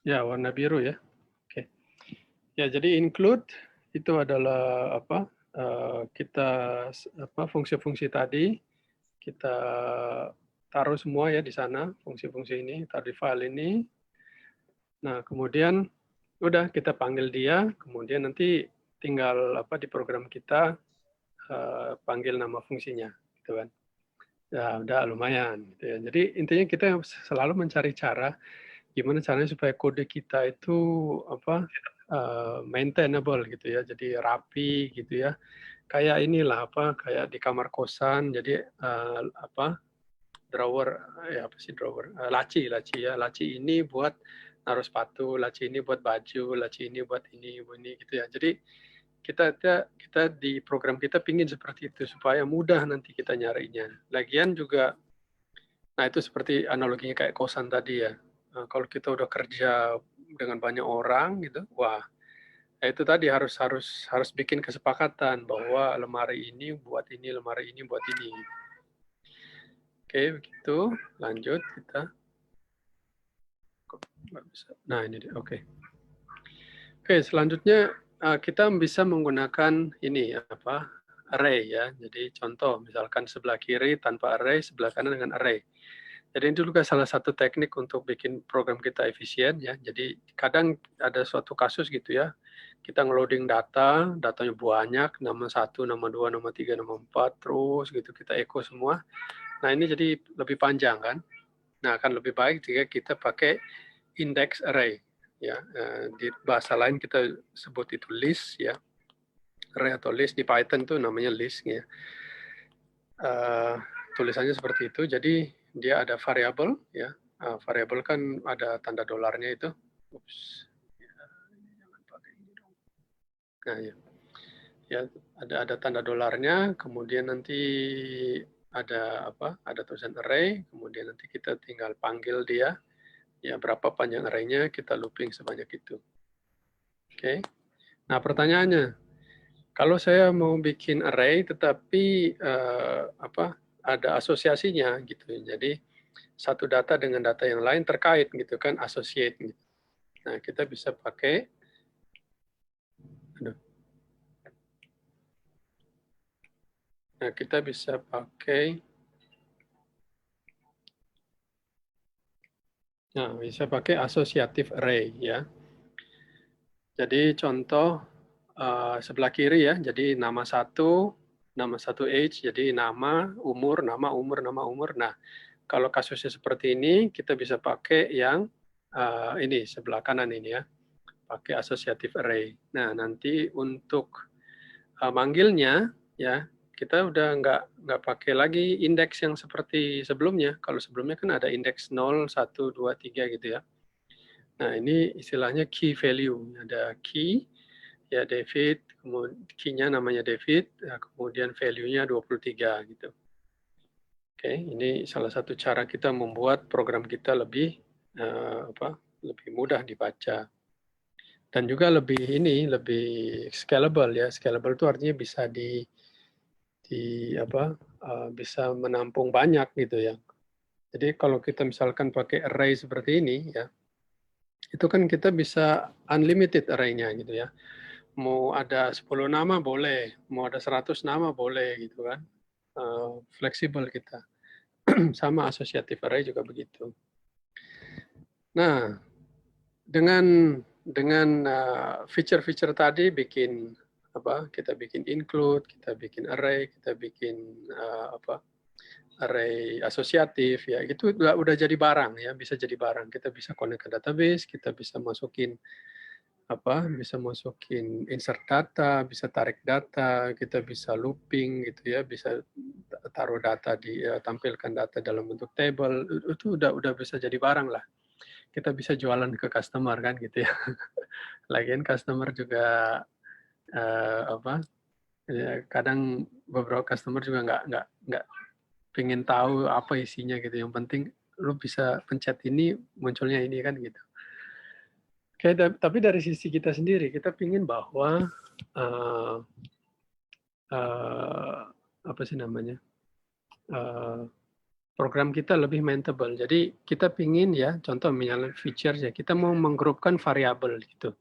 Ya, warna biru ya. Oke. Ya, jadi include itu adalah apa? Kita fungsi-fungsi tadi kita taruh semua ya di sana, fungsi-fungsi ini, taruh di file ini. Nah, kemudian udah kita panggil dia, kemudian nanti tinggal apa di program kita panggil nama fungsinya, gitu kan. Ya, udah lumayan gitu ya. Jadi intinya kita selalu mencari cara gimana caranya supaya kode kita itu apa maintainable gitu ya. Jadi rapi gitu ya. Kayak inilah apa kayak di kamar kosan jadi apa drawer ya apa sih drawer laci laci ya laci ini buat naruh sepatu laci ini buat baju laci ini buat ini gitu ya jadi kita di program kita pingin seperti itu supaya mudah nanti kita nyarinya lagian juga nah itu seperti analoginya kayak kosan tadi ya kalau kita udah kerja dengan banyak orang gitu wah ya itu tadi harus harus harus bikin kesepakatan bahwa lemari ini buat ini lemari ini buat ini oke begitu lanjut kita nggak bisa. Nah ini dia. Oke. Oke. Selanjutnya kita bisa menggunakan ini apa array ya. Jadi contoh misalkan sebelah kiri tanpa array, sebelah kanan dengan array. Jadi itu juga salah satu teknik untuk bikin program kita efisien ya. Jadi kadang ada suatu kasus gitu ya. Kita ngeloading data, datanya banyak, nama 1, nama 2, nama 3, nama 4, terus gitu kita echo semua. Nah ini jadi lebih panjang kan. Nah akan lebih baik jika kita pakai index array ya di bahasa lain kita sebut itu list ya array atau list di Python itu namanya list ya tulisannya seperti itu jadi dia ada variabel ya variabel kan ada tanda dolarnya itu ups jangan pakai ini dong nah ya ya ada tanda dolarnya kemudian nanti ada apa ada tulisan array kemudian nanti kita tinggal panggil dia ya berapa panjang arraynya kita looping sebanyak itu oke nah pertanyaannya kalau saya mau bikin array tetapi apa ada asosiasinya gitu. Jadi satu data dengan data yang lain terkait gitu kan associate gitu. Nah, kita bisa pakai aduh. Nah, kita bisa pakai nah, bisa pakai associative array ya. Jadi contoh sebelah kiri ya. Jadi nama satu age, jadi nama, umur, nama, umur, nama, umur. Nah, kalau kasusnya seperti ini, kita bisa pakai yang ini sebelah kanan ini ya, pakai associative array. Nah, nanti untuk manggilnya ya kita udah nggak pakai lagi indeks yang seperti sebelumnya. Kalau sebelumnya kan ada indeks 0, 1, 2, 3 gitu ya. Nah, ini istilahnya key value. Ada key, ya David, kemudian key-nya namanya David, kemudian value-nya 23 gitu. Oke, ini salah satu cara kita membuat program kita lebih lebih mudah dibaca dan juga lebih lebih scalable ya. Scalable itu artinya bisa di apa bisa menampung banyak gitu ya. Jadi kalau kita misalkan pakai array seperti ini ya, itu kan kita bisa unlimited array-nya gitu ya. Mau ada 10 nama boleh, mau ada 100 nama boleh gitu kan. Fleksibel kita. Sama associative array juga begitu. Nah, dengan feature-feature tadi bikin apa? Kita bikin include, kita bikin array, kita bikin array asosiatif ya itu udah jadi barang ya bisa jadi barang kita bisa connect ke database kita bisa masukin bisa masukin insert data bisa tarik data kita bisa looping gitu ya bisa taruh data tampilkan data dalam bentuk table itu udah bisa jadi barang lah kita bisa jualan ke customer kan gitu ya lagian customer juga apa ya, kadang beberapa customer juga nggak pengen tahu apa isinya gitu. Yang penting lu bisa pencet ini munculnya ini kan gitu. Oke, tapi dari sisi kita sendiri kita pingin bahwa uh, uh, apa sih namanya program kita lebih maintainable. Jadi kita pingin ya, contoh misalnya features ya, kita mau menggrupkan variabel gitu.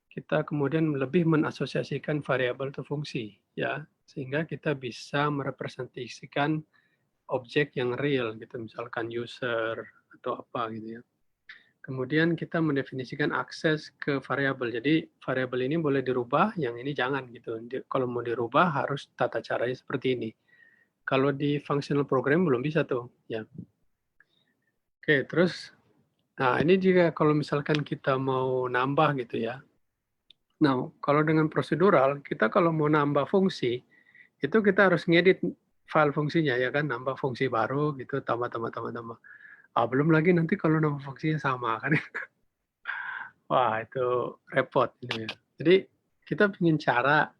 Kita kemudian lebih mengasosiasikan variabel atau fungsi ya, sehingga kita bisa merepresentasikan objek yang real gitu, misalkan user atau apa gitu ya. Kemudian kita mendefinisikan akses ke variabel. Jadi variabel ini boleh dirubah, yang ini jangan gitu. Kalau mau dirubah harus tata caranya seperti ini. Kalau di functional program belum bisa tuh, ya. Oke, terus, nah ini juga kalau misalkan kita mau nambah gitu ya. Nah, kalau dengan prosedural, kita kalau mau nambah fungsi, itu kita harus ngedit file fungsinya ya kan, nambah fungsi baru gitu, tambah, tambah, tambah, tambah. Belum lagi nanti kalau nambah fungsinya sama kan. Wah, itu repot gitu ya. Jadi kita ingin cara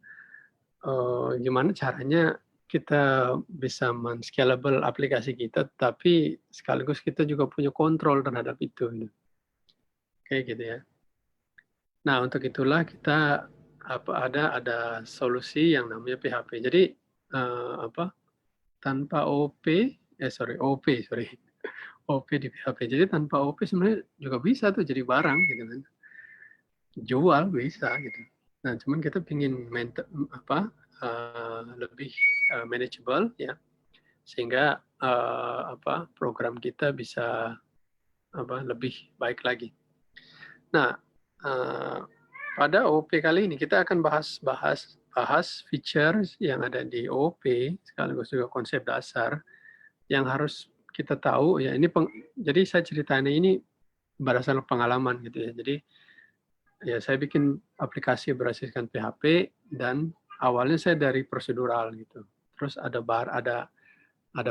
gimana caranya kita bisa men-scalable aplikasi kita, tapi sekaligus kita juga punya kontrol terhadap itu. Gitu. Kayak gitu ya. Nah, untuk itulah kita ada solusi yang namanya PHP. Jadi tanpa OP di PHP. Jadi tanpa OP sebenarnya juga bisa tuh jadi barang gitu kan. Jual bisa gitu. Nah, cuman kita ingin lebih manageable ya, sehingga program kita bisa lebih baik lagi. Nah, pada OOP kali ini kita akan bahas features yang ada di OOP sekaligus juga konsep dasar yang harus kita tahu ya. Jadi saya ceritanya ini berdasarkan pengalaman gitu ya. Jadi ya saya bikin aplikasi berasaskan PHP dan awalnya saya dari prosedural gitu. Terus ada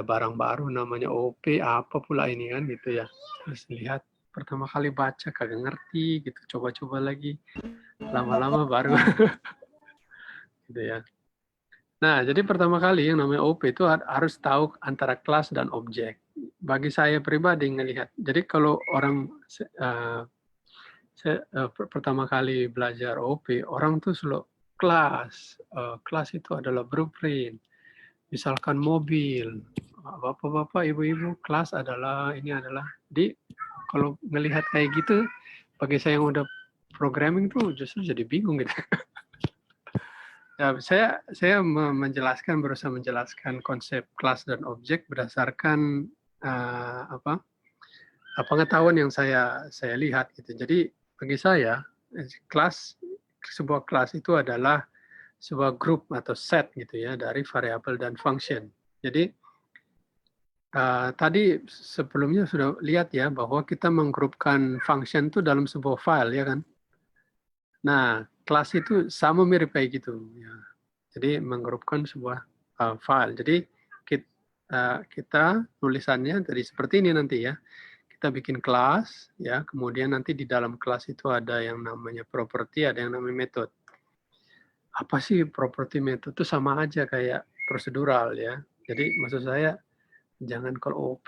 barang baru namanya OP apa pula ini kan gitu ya. Terus lihat pertama kali baca kagak ngerti gitu, coba-coba lagi, lama-lama baru gitu ya. Nah, jadi pertama kali yang namanya OP itu harus tahu antara kelas dan objek. Bagi saya pribadi ngelihat, jadi kalau orang pertama kali belajar OP, orang tuh selalu kelas. Kelas itu adalah blueprint. Misalkan mobil, bapak-bapak, ibu-ibu, kelas Jadi kalau ngelihat kayak gitu, bagi saya yang udah programming tuh justru jadi bingung gitu. Ya, saya berusaha menjelaskan konsep kelas dan objek berdasarkan pengetahuan yang saya lihat gitu. Jadi bagi saya sebuah kelas itu adalah sebuah grup atau set gitu ya dari variabel dan function. Jadi tadi sebelumnya sudah lihat ya bahwa kita menggrupkan function itu dalam sebuah file ya kan. Nah, kelas itu sama mirip kayak gitu. Ya. Jadi menggrupkan sebuah file. Jadi kita tulisannya jadi seperti ini nanti ya. Kita bikin kelas, ya. Kemudian nanti di dalam kelas itu ada yang namanya property, ada yang namanya method. Apa sih property method itu sama aja kayak prosedural ya. Jadi maksud saya jangan kalau OP,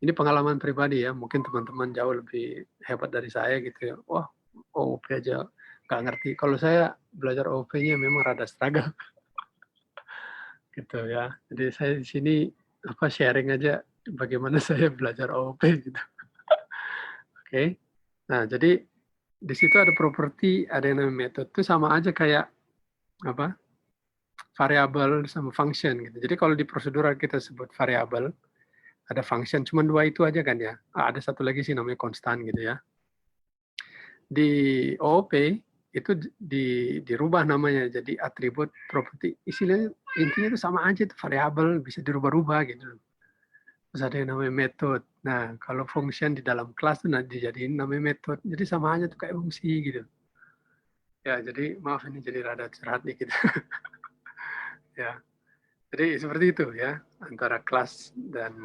ini pengalaman pribadi ya. Mungkin teman-teman jauh lebih hebat dari saya gitu ya. Wah, OP aja nggak ngerti. Kalau saya belajar OP-nya memang rada struggle gitu ya. Jadi saya di sini sharing aja bagaimana saya belajar OOP gitu. Oke. Nah, jadi di situ ada properti, ada yang namanya method itu sama aja kayak variabel sama function gitu. Jadi kalau di prosedural kita sebut variabel, ada function, cuma dua itu aja kan ya. Ada satu lagi sih namanya konstan gitu ya. Di OOP itu dirubah namanya jadi atribut properti. Intinya itu sama aja itu variabel bisa dirubah-rubah gitu. Terus ada yang namanya method. Nah, kalau function di dalam kelas itu nanti dijadiin namanya method. Jadi sama aja tuh kayak fungsi gitu. Ya, jadi maaf ini jadi rada curhat nih gitu. Ya, jadi seperti itu ya antara kelas dan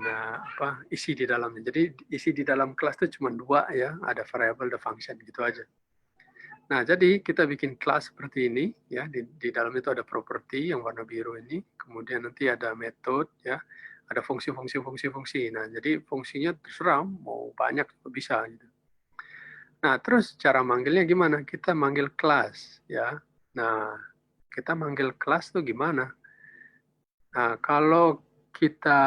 isi di dalamnya. Jadi isi di dalam kelas itu cuma dua ya, ada variable, ada function gitu aja. Nah, jadi kita bikin kelas seperti ini ya, di dalam itu ada properti yang warna biru ini, kemudian nanti ada method ya, ada fungsi. Nah, jadi fungsinya terserah mau banyak bisa gitu. Nah, terus cara manggilnya gimana? Kita manggil kelas ya. Nah, kita manggil kelas tuh gimana? Nah, kalau kita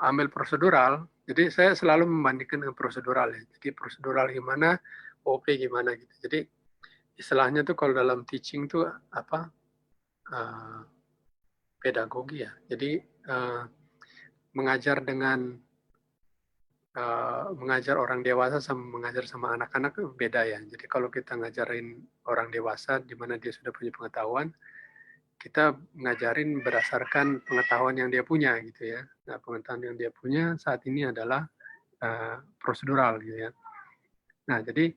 ambil prosedural, jadi saya selalu membandingkan dengan prosedural ya. Jadi prosedural gimana, OP gimana gitu. Jadi istilahnya tuh kalau dalam teaching tuh apa, pedagogi ya. Jadi mengajar dengan mengajar orang dewasa sama mengajar sama anak-anak beda ya. Jadi kalau kita ngajarin orang dewasa di mana dia sudah punya pengetahuan, kita ngajarin berdasarkan pengetahuan yang dia punya gitu ya. Nah, pengetahuan yang dia punya saat ini adalah prosedural gitu ya. Nah, jadi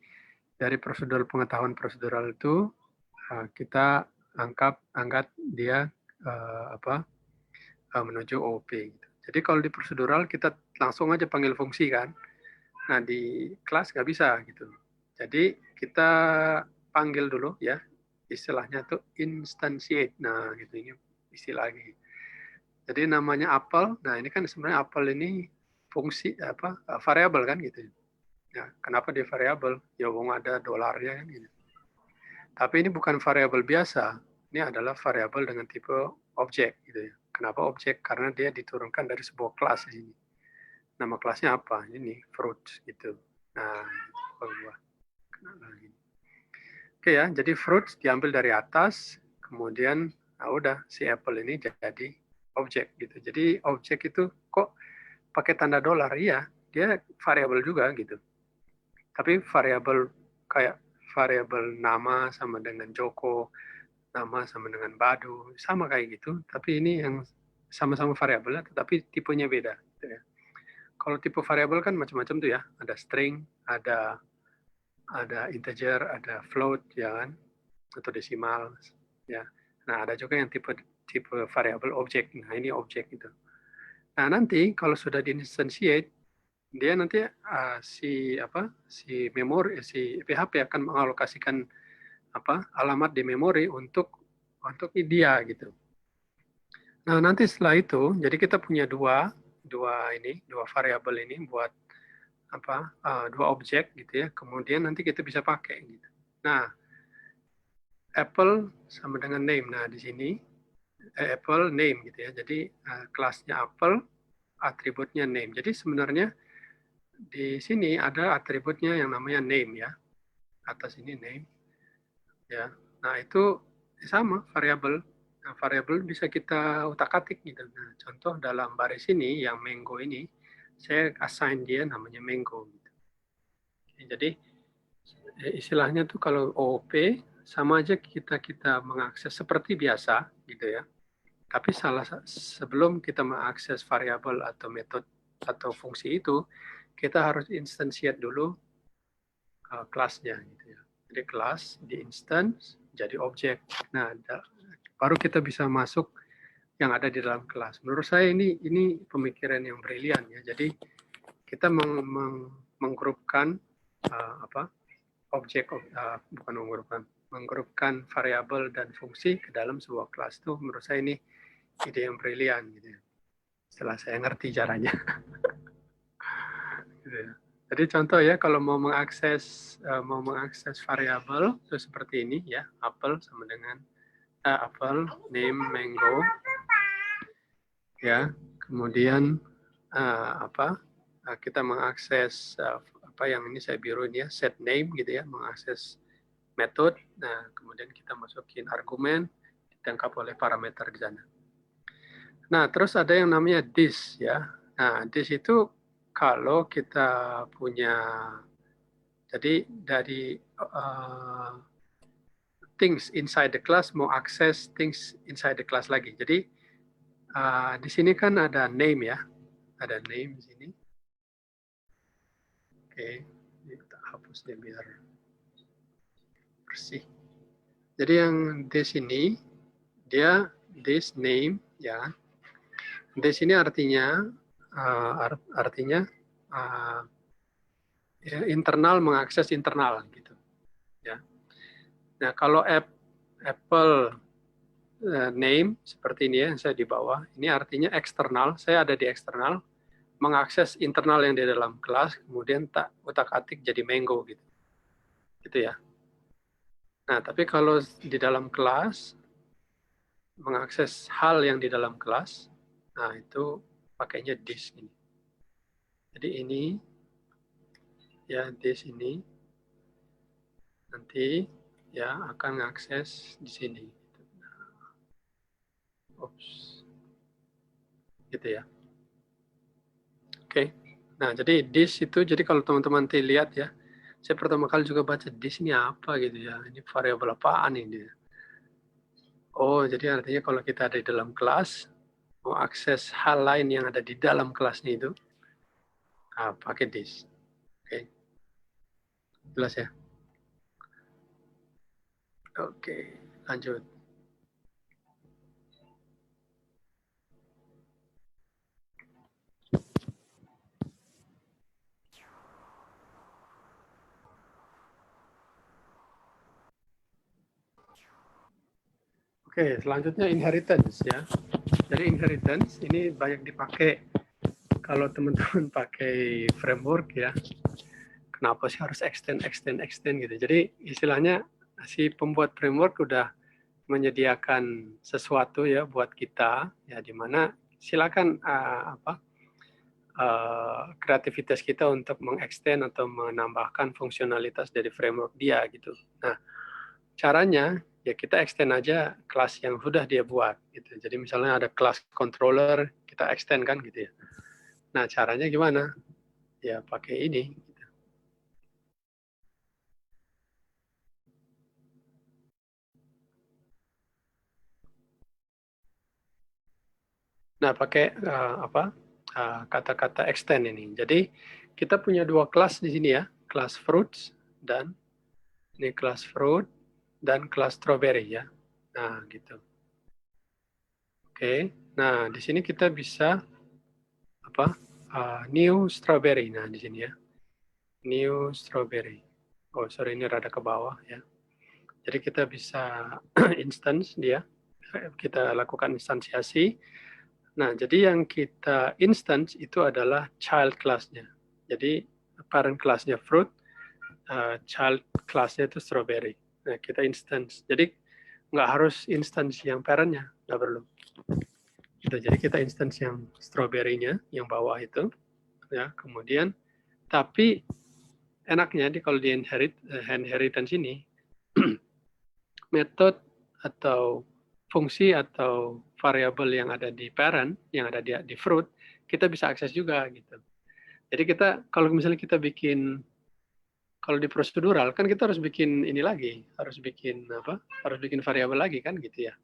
dari prosedural pengetahuan prosedural itu kita angkat dia menuju OOP gitu. Jadi kalau di prosedural kita langsung aja panggil fungsi kan. Nah, di kelas nggak bisa gitu. Jadi kita panggil dulu ya, istilahnya tuh instantiate. Nah, gitu ini istilah lagi. Jadi namanya apel. Nah, ini kan sebenarnya apel ini fungsi apa variabel kan gitu. Ya, kenapa dia variabel? Ya, wong ada dolarnya kan gitu. Tapi ini bukan variabel biasa. Ini adalah variabel dengan tipe objek gitu ya. Kenapa objek? Karena dia diturunkan dari sebuah kelas di sini. Nama kelasnya apa? Ini fruits gitu. Nah, buah. Oke ya, jadi fruits diambil dari atas, kemudian udah si apple ini jadi objek gitu. Jadi objek itu kok pakai tanda dolar? Iya, dia variabel juga gitu. Tapi variabel kayak variabel nama sama dengan Joko, nama sama dengan Badu, sama kayak gitu. Tapi ini yang sama-sama variabel, tetapi tipenya beda. Gitu ya. Kalau tipe variabel kan macam-macam tuh ya, ada string, ada integer, ada float, ya kan, atau desimal, ya. Nah, ada juga yang tipe variabel objek. Nah, ini objek gitu. Nah, nanti kalau sudah diinstantiate, dia nanti si memori si PHP akan mengalokasikan alamat di memori untuk dia gitu. Nah, nanti setelah itu, jadi kita punya dua variabel ini buat dua objek gitu ya. Kemudian nanti kita bisa pakai gitu. Nah, Apple sama dengan name. Nah, di sini Apple name gitu ya. Jadi kelasnya Apple, atributnya name. Jadi sebenarnya di sini ada atributnya yang namanya name ya. Atas ini name ya. Nah, itu sama variabel. Nah, variabel bisa kita utak-atik gitu. Nah, contoh dalam baris ini yang Mango ini, saya assign dia namanya Mango gitu. Jadi istilahnya tuh kalau OOP sama aja kita mengakses seperti biasa gitu ya. Tapi sebelum kita mengakses variabel atau metode atau fungsi itu, kita harus instantiate dulu kelasnya gitu ya. Jadi kelas di instance jadi objek. Nah, baru kita bisa masuk yang ada di dalam kelas. Menurut saya ini pemikiran yang brilian ya. Jadi kita menggrupkan objek bukan menggrupkan variabel dan fungsi ke dalam sebuah kelas itu menurut saya ini ide yang brilian gitu ya. Setelah saya ngerti caranya. Gitu ya. Jadi contoh ya kalau mau mengakses variabel itu seperti ini ya, apple sama dengan apple name mango ya. Kemudian kita mengakses apa yang ini saya biru ini ya, set name gitu ya, mengakses metode. Nah, kemudian kita masukin argumen ditangkap oleh parameter di sana. Nah, terus ada yang namanya this ya. Nah, this itu kalau kita punya jadi dari things inside the class mau akses things inside the class lagi. Jadi di sini kan ada name ya. Ada name di sini. Oke, ini kita hapus deh biar bersih. Jadi yang this ini dia this name ya. This ini artinya internal mengakses internal gitu ya. Nah, kalau Apple name seperti ini ya yang saya di bawah, ini artinya eksternal, saya ada di eksternal mengakses internal yang di dalam kelas, kemudian utak-atik jadi Mango gitu. Gitu ya. Nah, tapi kalau di dalam kelas mengakses hal yang di dalam kelas, Nah, itu pakainya this ini. Jadi ini, ya this ini, nanti ya akan mengakses di sini. Oops. Gitu ya. Oke. Nah, jadi this itu, jadi kalau teman-teman lihat ya, saya pertama kali juga baca this ini apa gitu ya. Ini variabel apaan ini? Oh, jadi artinya kalau kita ada di dalam kelas, mau akses hal lain yang ada di dalam kelasnya itu, pakai this. Oke. Jelas ya? Oke, lanjut. Oke, selanjutnya inheritance ya. Jadi inheritance ini banyak dipakai kalau teman-teman pakai framework ya. Kenapa sih harus extend gitu. Jadi istilahnya si pembuat framework udah menyediakan sesuatu ya buat kita ya, di mana silakan kreativitas kita untuk mengextend atau menambahkan fungsionalitas dari framework dia gitu. Nah, caranya ya kita extend aja kelas yang sudah dia buat gitu. Jadi misalnya ada kelas controller, kita extend kan gitu ya. Nah, caranya gimana? Ya pakai ini. Nah, pakai kata-kata extend ini. Jadi kita punya dua kelas di sini ya, kelas fruits dan ini kelas fruit dan kelas strawberry ya. Nah, gitu. Oke. Nah, di sini kita bisa apa? New strawberry. Nah, di sini ya. New strawberry. Oh, sorry, ini rada ke bawah ya. Jadi kita bisa instance dia. Kita lakukan instansiasi. Nah, jadi yang kita instance itu adalah child class-nya. Jadi parent class-nya fruit, child class-nya itu strawberry. Nah, kita instance. Jadi nggak harus instance yang parent-nya, nggak perlu. Gitu. Jadi kita instance yang strawberry-nya, yang bawah itu, ya. Kemudian, tapi enaknya kalau di inheritance ini, metode atau fungsi atau variabel yang ada di parent, yang ada di fruit, kita bisa akses juga gitu. Jadi kita kalau misalnya kita bikin, kalau di prosedural kan kita harus bikin ini lagi, harus bikin apa? Harus bikin variabel lagi kan gitu ya.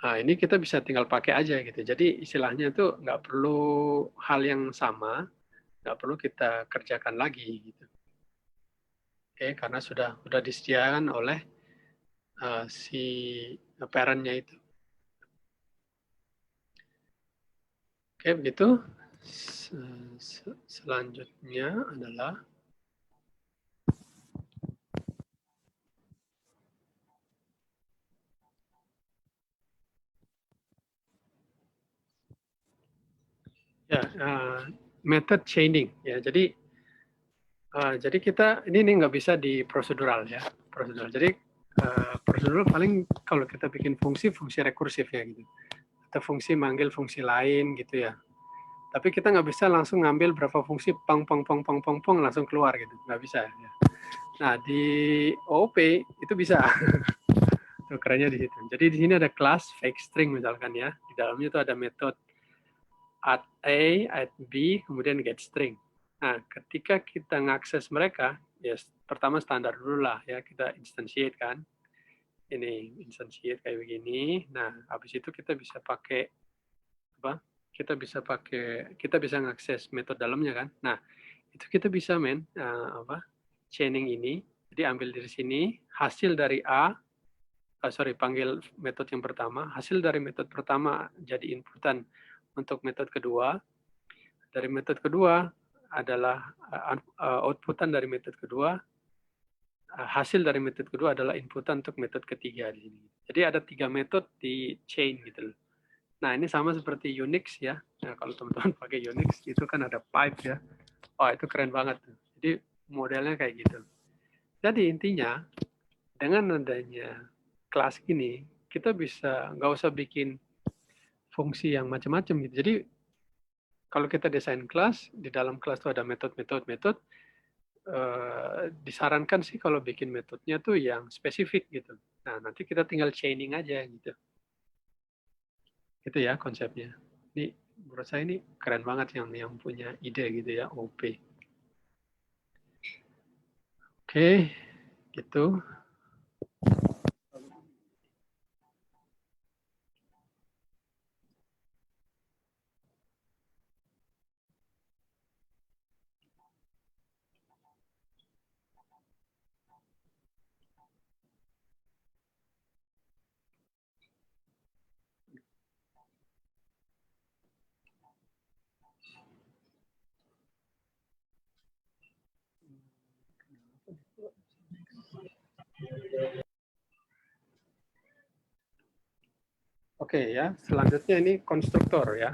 Nah, ini kita bisa tinggal pakai aja gitu. Jadi istilahnya itu nggak perlu hal yang sama, nggak perlu kita kerjakan lagi gitu. Oke, karena sudah disediakan oleh si parent-nya itu. Oke, begitu. Selanjutnya adalah ya method chaining ya. Jadi kita ini nggak bisa di prosedural ya, prosedural. Jadi prosedural paling kalau kita bikin fungsi rekursif ya gitu, atau fungsi manggil fungsi lain gitu ya. Tapi kita nggak bisa langsung ngambil berapa fungsi pong langsung keluar gitu, nggak bisa ya. Nah, di OOP itu bisa. Tuh, kerennya di situ. Jadi di sini ada kelas fake string misalkan ya. Di dalamnya itu ada metode add A, add B, kemudian get string. Nah, ketika kita ngakses mereka, ya pertama standar dulu lah ya, kita instantiate kan. Ini instantiate kayak begini. Nah, habis itu kita bisa pakai apa? Kita bisa ngakses metode dalamnya kan. Nah, itu kita bisa chaining ini. Jadi ambil dari sini hasil dari panggil metode yang pertama, hasil dari metode pertama jadi inputan untuk metode kedua, dari metode kedua adalah outputan dari metode kedua, hasil dari metode kedua adalah inputan untuk metode ketiga di sini. Jadi ada 3 metode di chain gitu loh. Nah, ini sama seperti Unix ya. Nah, kalau teman-teman pakai Unix itu kan ada pipe ya. Wah, itu keren banget tuh. Jadi modelnya kayak gitu. Jadi intinya dengan adanya kelas ini, kita bisa nggak usah bikin fungsi yang macam-macam gitu. Jadi kalau kita desain kelas, di dalam kelas itu ada metode, disarankan sih kalau bikin metodenya tuh yang spesifik gitu. Nah, nanti kita tinggal chaining aja gitu. Gitu ya konsepnya. Ini menurut saya ini keren banget yang punya ide gitu ya, OP. Oke, gitu. Oke ya, selanjutnya ini konstruktor ya.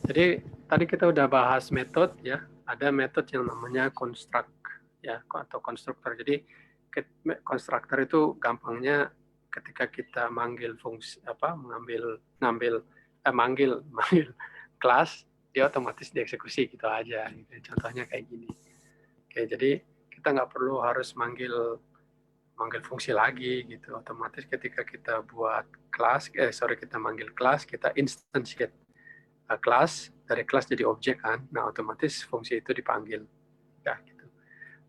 Jadi tadi kita udah bahas metode ya, ada metode yang namanya construct ya atau konstruktor. Jadi konstruktor itu gampangnya ketika kita manggil fungsi apa manggil kelas, dia otomatis dieksekusi gitu aja gitu. Contohnya kayak gini. Oke, jadi kita nggak perlu harus manggil fungsi lagi gitu. Otomatis ketika kita buat kelas, kita manggil kelas, kita instantiate kelas, dari kelas jadi objek kan. Nah, otomatis fungsi itu dipanggil. Ya, gitu.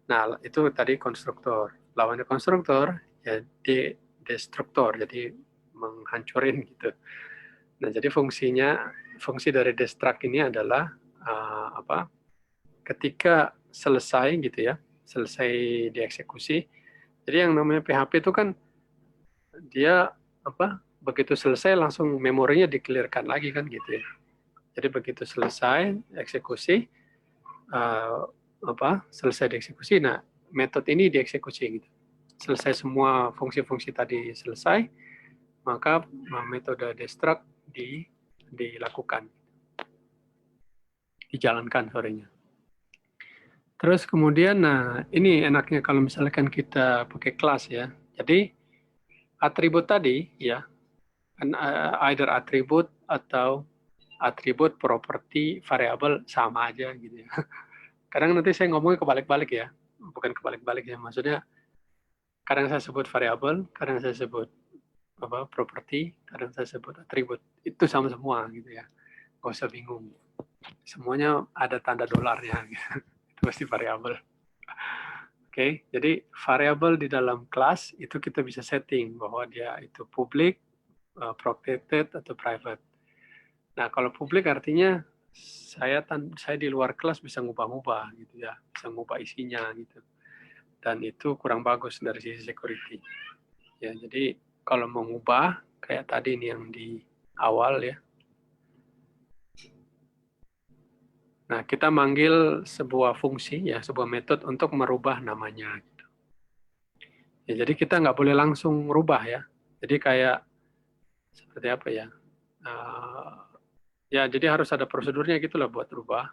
Nah, itu tadi konstruktor. Lawannya konstruktor ya destruktor, jadi menghancurin gitu. Nah, jadi fungsi dari destruct ini adalah ketika selesai gitu ya, selesai dieksekusi. Jadi yang namanya PHP itu kan dia begitu selesai langsung memorinya di-clear-kan lagi kan gitu ya. Jadi begitu selesai eksekusi selesai dieksekusi, nah metode ini dieksekusi gitu. Selesai semua fungsi-fungsi tadi selesai, maka metode destruct dilakukan, dijalankan sorenya. Terus kemudian, nah ini enaknya kalau misalkan kita pakai kelas ya. Jadi atribut tadi ya, either atribut atau atribut, properti, variabel sama aja gitu ya. Kadang nanti saya ngomongnya kebalik-balik ya, bukan kebalik-balik ya, maksudnya kadang saya sebut variabel, kadang saya sebut properti, kadang saya sebut atribut, itu sama semua gitu ya, nggak usah bingung, semuanya ada tanda dolarnya gitu. Itu pasti variabel. Oke, jadi variabel di dalam kelas itu kita bisa setting bahwa dia itu public, protected atau private. Nah, kalau public artinya saya di luar kelas bisa ngubah-ngubah gitu ya, bisa ngubah isinya gitu. Dan itu kurang bagus dari sisi security. Ya, jadi kalau mau ngubah kayak tadi nih yang di awal ya. Nah, kita manggil sebuah fungsi ya, sebuah metode untuk merubah namanya gitu. Ya, jadi kita nggak boleh langsung rubah ya. Jadi kayak seperti apa ya? Ya, jadi harus ada prosedurnya gitu lah buat rubah.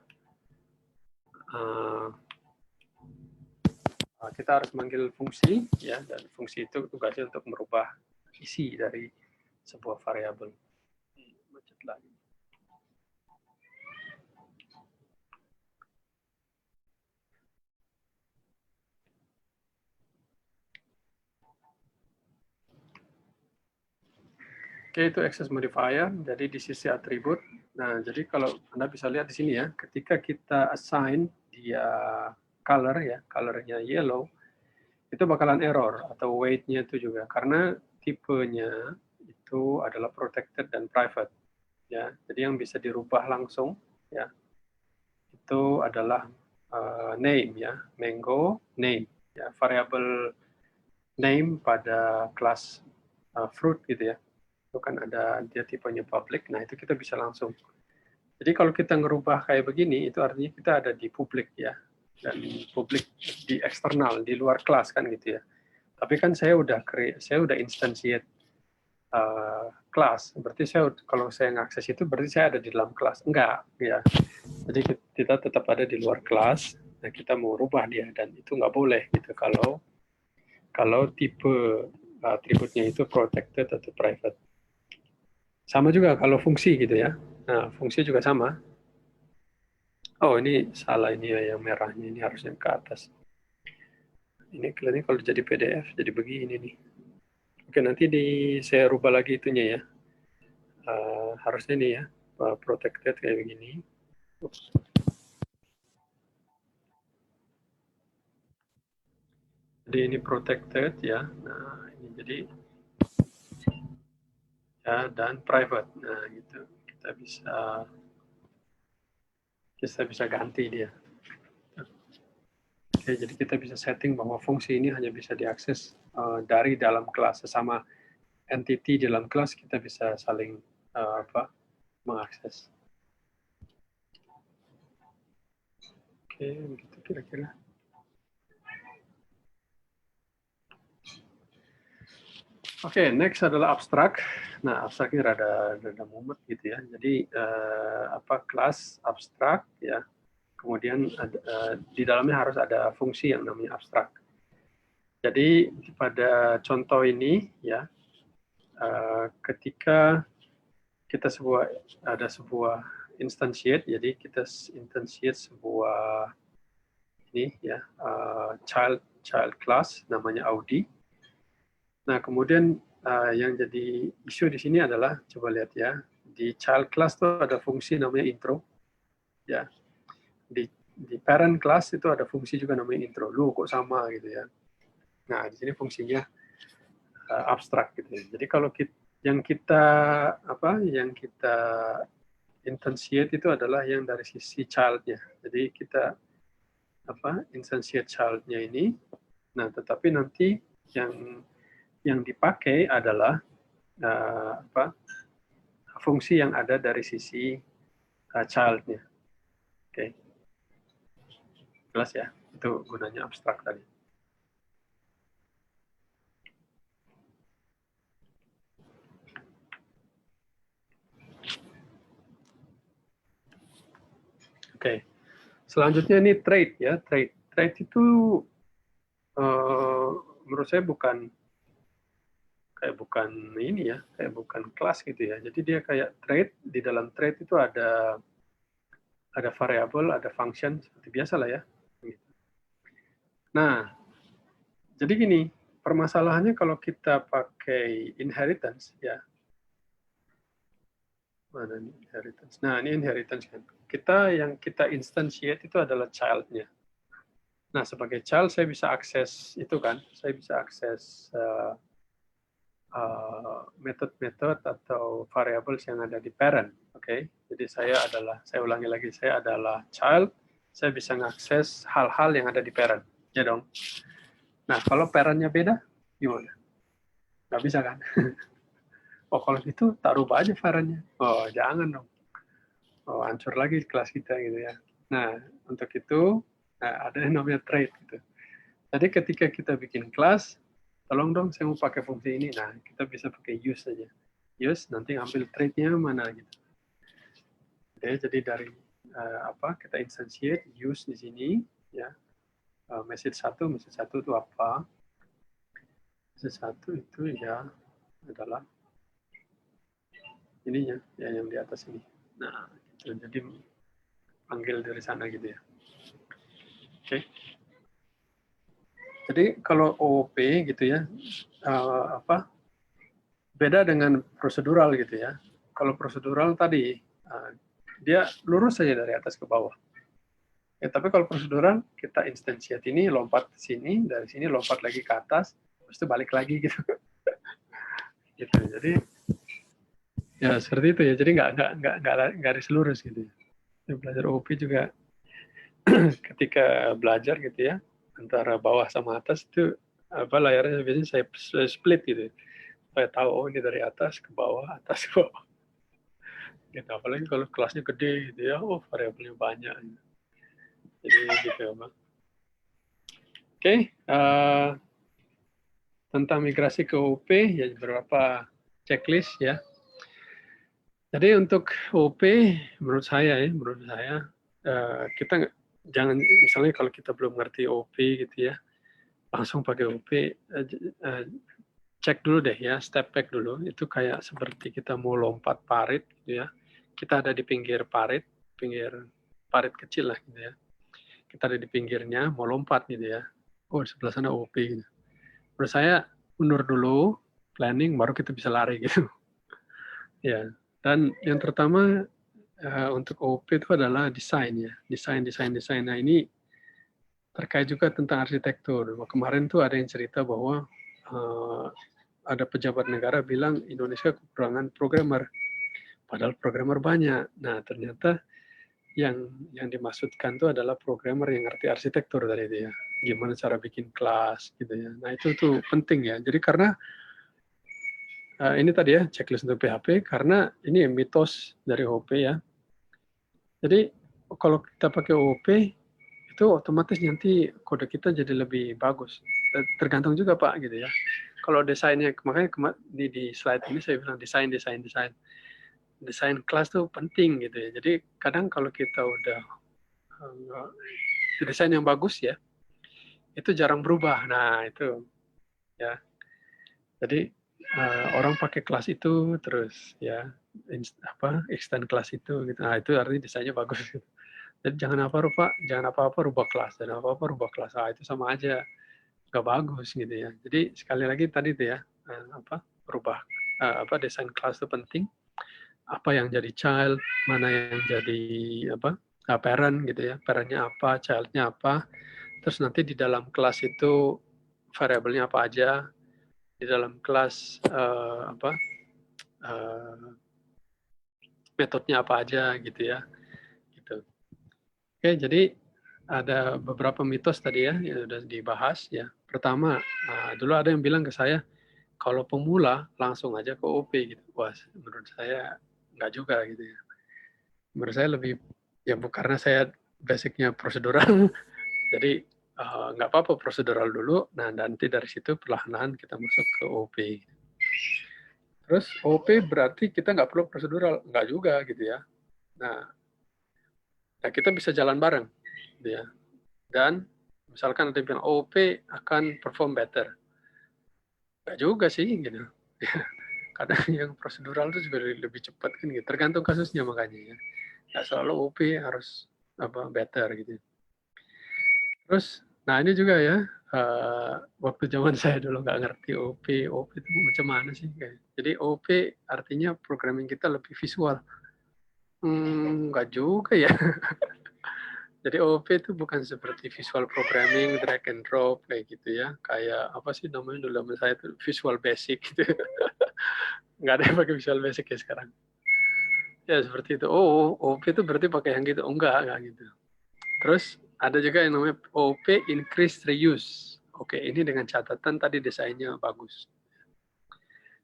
Kita harus manggil fungsi ya, dan fungsi itu tugasnya untuk merubah isi dari sebuah variabel. Macet lagi. Oke, itu access modifier. Jadi di sisi atribut. Nah, jadi kalau Anda bisa lihat di sini ya, ketika kita assign dia color ya, colornya yellow, itu bakalan error atau weight-nya itu juga karena tipenya itu adalah protected dan private ya. Jadi yang bisa dirubah langsung ya itu adalah name ya, mango name ya, variable name pada kelas fruit gitu ya. Itu kan ada dia tipenya public, nah itu kita bisa langsung. Jadi kalau kita ngerubah kayak begini, itu artinya kita ada di publik ya, dan publik di eksternal, di luar kelas kan gitu ya. Tapi kan saya udah instantiate kelas, berarti kalau saya ngakses itu berarti saya ada di dalam kelas. Enggak ya. Jadi kita tetap ada di luar kelas, nah kita mau rubah dia, dan itu nggak boleh gitu kalau tipe atributnya itu protected atau private. Sama juga kalau fungsi gitu ya. Nah, fungsi juga sama. Oh, ini salah ini ya, yang merahnya ini harusnya ke atas. Ini kelihatannya kalau jadi PDF jadi begini nih. Oke, nanti saya rubah lagi itunya ya. Harusnya nih ya, protected kayak begini. Ups. Jadi ini protected ya. Nah, ini jadi ya, dan private. Nah, gitu. Kita bisa ganti dia. Oke, jadi kita bisa setting bahwa fungsi ini hanya bisa diakses dari dalam kelas. Sesama entity di dalam kelas kita bisa saling mengakses. Oke, begitu kira-kira. Oke, next adalah abstrak. Nah, abstrak ini rada mumet gitu ya. Jadi kelas abstrak ya. Kemudian di dalamnya harus ada fungsi yang namanya abstrak. Jadi pada contoh ini ya, ketika kita ada sebuah instantiate, jadi kita instantiate sebuah ini ya, child class namanya Audi. Nah, kemudian yang jadi isu di sini adalah, coba lihat ya, di child class itu ada fungsi namanya intro, ya. Di parent class itu ada fungsi juga namanya intro. Lu kok sama gitu ya. Nah, di sini fungsinya abstrak gitu ya. Jadi kalau yang kita instantiate itu adalah yang dari sisi child-nya. Jadi kita instantiate child-nya ini. Nah, tetapi nanti yang dipakai adalah fungsi yang ada dari sisi child-nya. Oke. Jelas ya? Itu gunanya abstrak tadi. Oke. Selanjutnya ini trade ya. Trade itu menurut saya bukan ini ya, kayak bukan kelas gitu ya. Jadi dia kayak trade, di dalam trade itu ada variabel, ada function seperti biasa lah ya. Nah, jadi gini, permasalahannya kalau kita pakai inheritance ya. Mana nih inheritance? Nah, ini inheritance kan. Yang kita instantiate itu adalah child-nya. Nah, sebagai child saya bisa akses itu kan, saya bisa akses metode-metode atau variables yang ada di parent. Oke, jadi saya ulangi lagi, saya adalah child, saya bisa mengakses hal-hal yang ada di parent, ya dong. Nah, kalau parentnya beda, gimana? Nggak bisa kan? Oh, kalau gitu tak rubah aja parentnya. Oh, jangan dong. Oh, hancur lagi kelas kita gitu ya. Nah, untuk itu ada yang namanya trade gitu. Jadi ketika kita bikin kelas, tolong dong saya mau pakai fungsi ini. Nah, kita bisa pakai use saja. Use, nanti ambil trade-nya mana gitu. Jadi dari kita instantiate use di sini ya. Message 1 itu apa? Message 1 itu ya adalah ininya ya, yang di atas ini. Nah, gitu. Jadi panggil dari sana gitu ya. Oke. Jadi kalau OOP gitu ya, beda dengan prosedural gitu ya. Kalau prosedural tadi dia lurus saja dari atas ke bawah. Ya, tapi kalau prosedural kita instantiate ini lompat ke sini, dari sini lompat lagi ke atas, terus itu balik lagi gitu. Gitu. Jadi ya seperti itu ya. Jadi nggak garis lurus gitu. Ya, belajar OOP juga ketika belajar gitu ya, antara bawah sama atas itu layarnya biasanya saya split gitu. Saya tahu oh ini dari atas ke bawah, atas ke bawah. Gitu. Apalagi kalau kelasnya gede gitu ya, oh variabelnya banyak. Jadi gitu ya, Bang. Oke, tentang migrasi ke OOP ya beberapa checklist ya. Jadi untuk OOP menurut saya kita jangan, misalnya kalau kita belum ngerti OOP gitu ya, langsung pakai OOP cek dulu deh ya, step back dulu. Itu kayak seperti kita mau lompat parit gitu ya. Kita ada di pinggir parit kecil lah gitu ya. Kita ada di pinggirnya, mau lompat gitu ya. Oh, sebelah sana OP gitu. Menurut saya mundur dulu, planning, baru kita bisa lari gitu. Ya, dan yang pertama untuk OP itu adalah desain ya, desain. Nah ini terkait juga tentang arsitektur. Kemarin tuh ada yang cerita bahwa ada pejabat negara bilang Indonesia kekurangan programmer, padahal programmer banyak. Nah ternyata yang dimaksudkan itu adalah programmer yang ngerti arsitektur tadi itu ya, gimana cara bikin kelas gitu ya. Nah itu tuh penting ya. Jadi karena ini tadi ya checklist untuk PHP, karena ini mitos dari OP ya. Jadi kalau kita pakai OP itu otomatis nanti kode kita jadi lebih bagus. Tergantung juga Pak gitu ya. Kalau desainnya, makanya di slide ini saya bilang desain. Desain kelas tuh penting gitu ya. Jadi kadang kalau kita udah desain yang bagus ya, itu jarang berubah. Nah itu ya. Jadi orang pakai kelas itu terus ya extend kelas itu gitu. Nah itu artinya desainnya bagus. Gitu. Jadi jangan apa-apa rubah kelas, Ah itu sama aja nggak bagus gitu ya. Jadi sekali lagi tadi tuh ya berubah desain kelas itu penting. Apa yang jadi child, mana yang jadi parent gitu ya. Parentnya apa, childnya apa. Terus nanti di dalam kelas itu variabelnya apa aja. Di dalam kelas metodenya apa aja gitu ya. Gitu. Oke, jadi ada beberapa mitos tadi ya yang sudah dibahas ya. Pertama, dulu ada yang bilang ke saya, kalau pemula langsung aja ke OP gitu. Wah, menurut saya nggak juga gitu ya. Menurut saya lebih, ya karena saya basicnya prosedural, jadi nggak apa-apa prosedural dulu. Nah, nanti dari situ perlahan-lahan kita masuk ke OP. Terus OP berarti kita nggak perlu prosedural, nggak juga gitu ya. Nah, kita bisa jalan bareng, gitu ya. Dan misalkan ada yang bilang OP akan perform better, nggak juga sih gitu. Kadang yang prosedural itu juga lebih cepat kan gitu. Tergantung kasusnya makanya ya. Nggak selalu OP harus better gitu. Terus, nah ini juga ya, waktu zaman saya dulu nggak ngerti OP itu macam mana sih? Jadi OP artinya programming kita lebih visual. Nggak juga ya. Jadi OOP itu bukan seperti visual programming, drag and drop kayak gitu ya. Kayak apa sih namanya dulu zaman saya itu Visual Basic gitu. Nggak ada yang pakai Visual Basic ya sekarang. Ya seperti itu. Oh, OOP itu berarti pakai yang gitu. Oh, enggak gitu. Terus ada juga yang namanya OOP Increase Reuse. Oke, ini dengan catatan tadi desainnya bagus.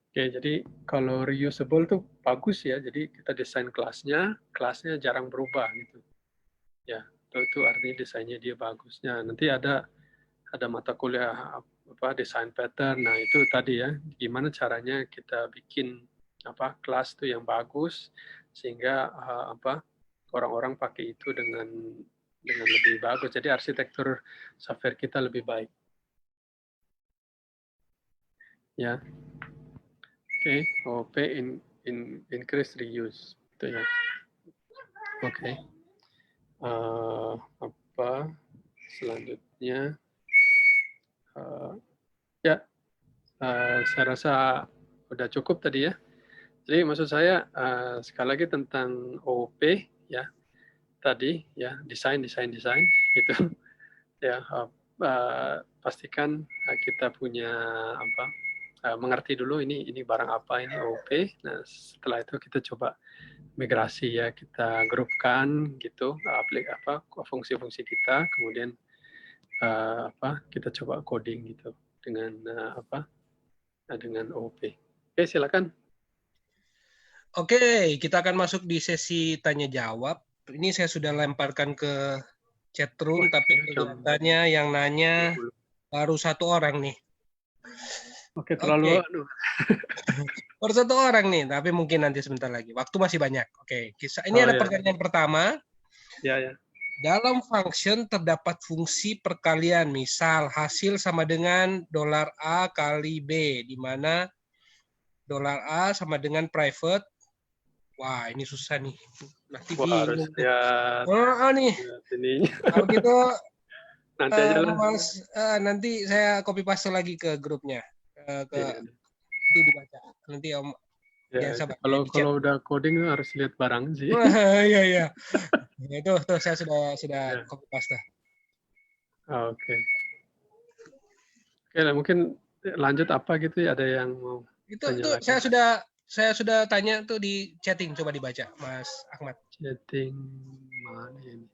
Oke, jadi kalau reusable tuh bagus ya. Jadi kita desain kelasnya jarang berubah gitu. Ya, itu artinya desainnya dia bagusnya. Nanti ada mata kuliah desain pattern. Nah, itu tadi ya, gimana caranya kita bikin kelas tuh yang bagus sehingga orang-orang pakai itu dengan lebih bagus. Jadi arsitektur software kita lebih baik. Ya. Oke, OP increase reuse. Itu ya. Oke. Apa selanjutnya? Ya, saya rasa udah cukup tadi ya. Jadi maksud saya sekali lagi tentang OOP ya tadi ya desain itu ya pastikan kita punya mengerti dulu ini barang apa ini OOP. Nah setelah itu kita coba migrasi ya kita grupkan gitu fungsi-fungsi kita kemudian kita coba coding gitu dengan dengan OOP. Oke silakan. Oke, kita akan masuk di sesi tanya jawab. Ini saya sudah lemparkan ke chat room, tapi kelihatannya yang nanya baru satu orang nih. Oke, terlalu baru satu orang nih, tapi mungkin nanti sebentar lagi. Waktu masih banyak. Oke, ini ada pertanyaan pertama. Ya. dalam function terdapat fungsi perkalian, misal hasil sama dengan $A kali B, di mana $A sama dengan private. Wah, ini susah nih. Nanti harus bingung. lihat Nih. ini. Kalau gitu, Nanti aja lah. Mas, nanti saya copy paste lagi ke grupnya. Nanti dibaca. Nanti Om. Ya, kalau udah coding harus lihat barang sih. Iya. Itu saya sudah copy paste. Oke. Oke, mungkin lanjut apa gitu ya, ada yang mau itu saya sudah tanya tuh di chatting, coba dibaca Mas Ahmad. Chatting mana ini?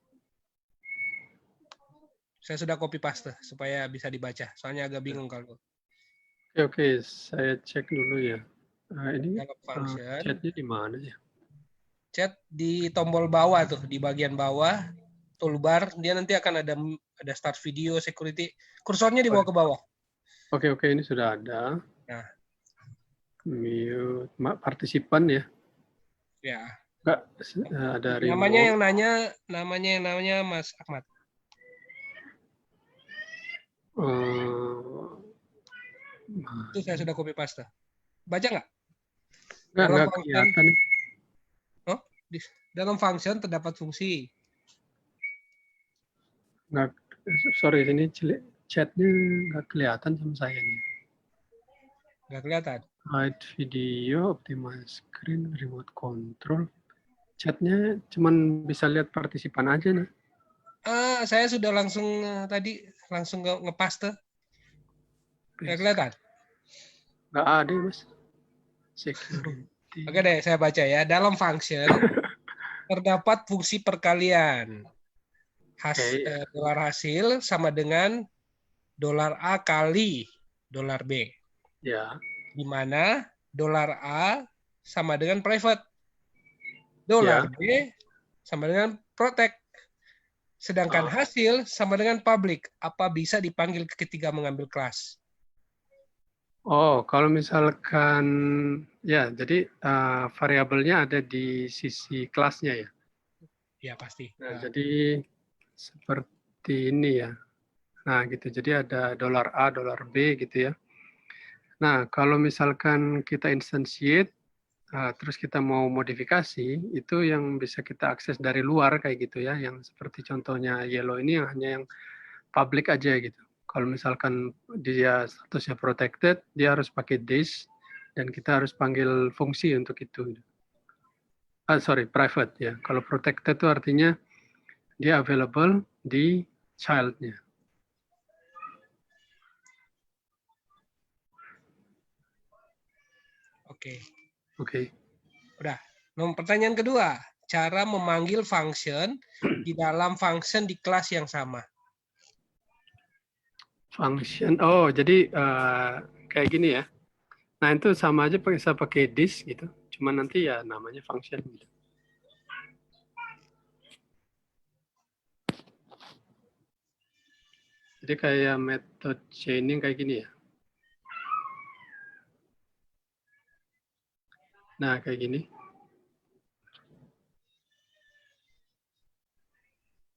Saya sudah copy paste supaya bisa dibaca, soalnya agak bingung kalau. Oke, saya cek dulu ya. Ini function, chatnya di mana ya? Chat di tombol bawah tuh, di bagian bawah toolbar, dia nanti akan ada start video, security, kursornya dibawa ke bawah. Oke, ini sudah ada. Nah, mute partisipan ya? Ya. Enggak, ada namanya yang nanya Mas Ahmad. Itu saya sudah copy paste. Baca nggak? Nggak kelihatan. Oh, dalam function terdapat fungsi. Nggak, sorry, ini chatnya nggak kelihatan sama saya nih. Nggak kelihatan? Hide video, optimize screen, remote control. Chatnya cuman bisa lihat partisipan aja nih. Saya sudah langsung ngepaste. Nggak kelihatan? Nggak ada, Mas. Security. Oke deh, saya baca ya. Dalam function terdapat fungsi perkalian. Dolar hasil sama dengan $A kali $B. Ya. Di mana $A sama dengan private. B sama dengan protect. Sedangkan hasil sama dengan public. Apa bisa dipanggil ketika mengambil kelas? Oh, kalau misalkan ya, jadi variabelnya ada di sisi kelasnya ya. Ya pasti. Nah, jadi seperti ini ya. Nah, gitu. Jadi ada $A, $B gitu ya. Nah, kalau misalkan kita instantiate, terus kita mau modifikasi, itu yang bisa kita akses dari luar kayak gitu ya. Yang seperti contohnya yellow ini hanya yang public aja gitu. Kalau misalkan dia statusnya protected, dia harus pakai this, dan kita harus panggil fungsi untuk itu. Private ya. Kalau protected itu artinya dia available di child-nya. Oke. Udah. Pertanyaan kedua, cara memanggil function di dalam function di kelas yang sama. Function, jadi kayak gini ya. Nah, itu sama aja bisa pakai this gitu. Cuma nanti ya namanya function gitu. Jadi kayak method chaining kayak gini ya. Nah, kayak gini.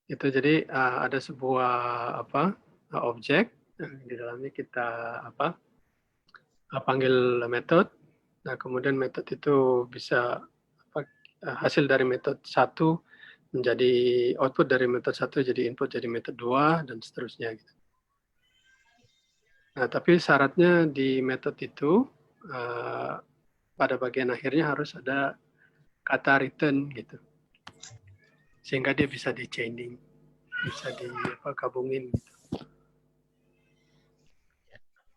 Itu jadi ada sebuah objek, di dalamnya kita panggil method. Nah, kemudian method itu bisa hasil dari method 1 menjadi output dari method 1 jadi input jadi method 2 dan seterusnya gitu. Nah, tapi syaratnya di method itu pada bagian akhirnya harus ada kata return gitu. Sehingga dia bisa di chaining, bisa digabungin gitu.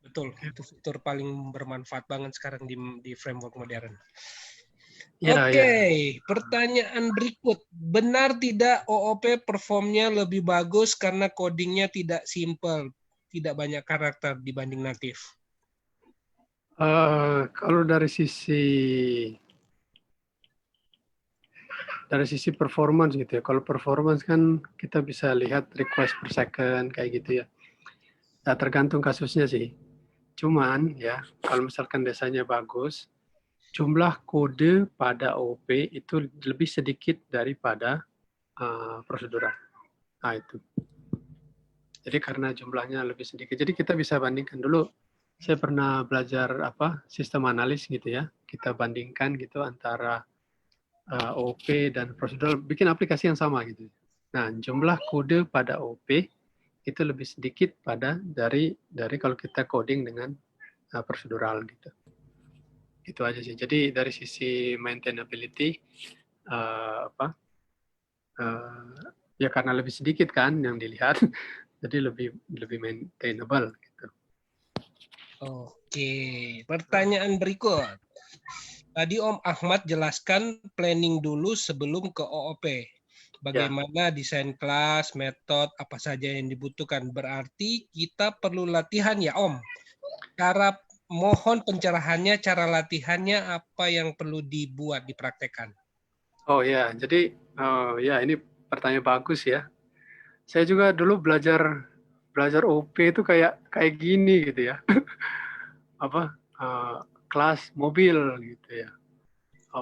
Betul, itu fitur paling bermanfaat banget sekarang di framework modern. Ya, Pertanyaan berikut. Benar tidak OOP performnya lebih bagus karena codingnya tidak simple, tidak banyak karakter dibanding native? Kalau dari sisi performance gitu ya. Kalau performance kan kita bisa lihat request per second kayak gitu ya. Nah, tergantung kasusnya sih. Cuman ya, kalau misalkan desanya bagus, jumlah kode pada OOP itu lebih sedikit daripada prosedural. Nah, itu. Jadi karena jumlahnya lebih sedikit. Jadi kita bisa bandingkan dulu. Saya pernah belajar sistem analis gitu ya. Kita bandingkan gitu antara OP dan prosedural, bikin aplikasi yang sama gitu. Nah, jumlah kode pada OP itu lebih sedikit dari kalau kita coding dengan prosedural gitu. Itu aja sih. Jadi dari sisi maintainability ya karena lebih sedikit kan yang dilihat, jadi lebih maintainable gitu. Oke, pertanyaan berikut. Tadi Om Ahmad jelaskan planning dulu sebelum ke OOP. Bagaimana desain kelas, metode, apa saja yang dibutuhkan. Berarti kita perlu latihan ya Om. Mohon pencerahannya, cara latihannya, apa yang perlu dibuat, dipraktekkan. Oh ya, jadi ya ini pertanyaan bagus ya. Saya juga dulu belajar OP itu kayak gini gitu ya. Kelas mobil gitu ya.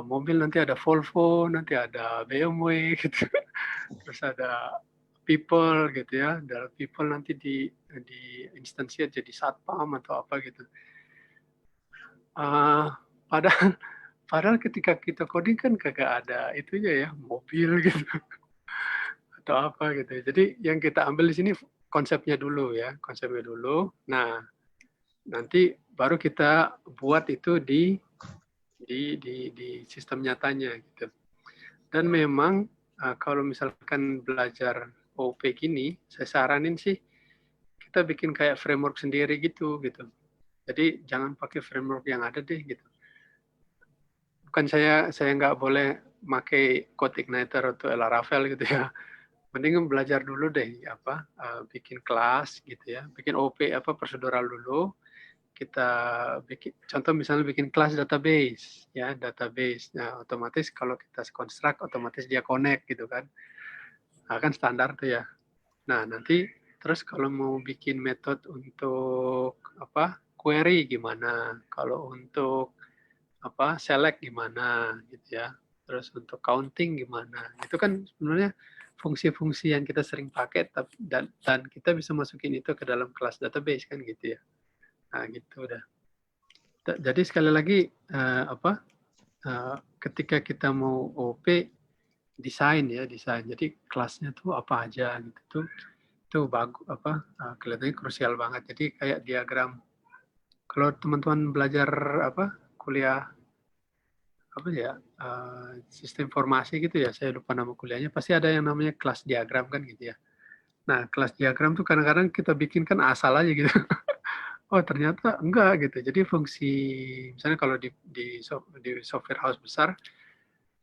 Mobil nanti ada Volvo, nanti ada BMW gitu. Terus ada people gitu ya. Dari people nanti di instansi jadi satpam atau apa gitu. Padahal ketika kita coding kan kagak ada itunya ya, mobil gitu atau apa gitu. Jadi yang kita ambil di sini konsepnya dulu ya, konsepnya dulu. Nah, nanti baru kita buat itu di sistem nyatanya gitu. Dan memang kalau misalkan belajar OOP gini, saya saranin sih kita bikin kayak framework sendiri gitu. Jadi jangan pakai framework yang ada deh gitu. Bukan saya nggak boleh pakai Code Igniter atau Laravel gitu ya. Mending belajar dulu deh bikin kelas gitu ya, bikin OP prosedural dulu. Kita bikin contoh misalnya bikin kelas database ya, database. Nah, otomatis kalau kita construct otomatis dia connect gitu kan. Nah, kan standar tuh ya. Nah, nanti terus kalau mau bikin metode untuk query gimana, kalau untuk select gimana gitu ya. Terus untuk counting gimana. Itu kan sebenarnya fungsi-fungsi yang kita sering pakai dan kita bisa masukin itu ke dalam kelas database kan gitu ya. Nah, gitu udah. Jadi sekali lagi ketika kita mau OP desain. Jadi kelasnya tuh apa aja gitu tuh bagus kelihatannya krusial banget. Jadi kayak diagram. Kalau teman-teman belajar kuliah sistem informasi gitu ya, saya lupa nama kuliahnya, pasti ada yang namanya kelas diagram kan gitu ya. Nah, kelas diagram tuh kadang-kadang kita bikin kan asal aja gitu. Oh, ternyata enggak gitu. Jadi fungsi misalnya kalau di software house besar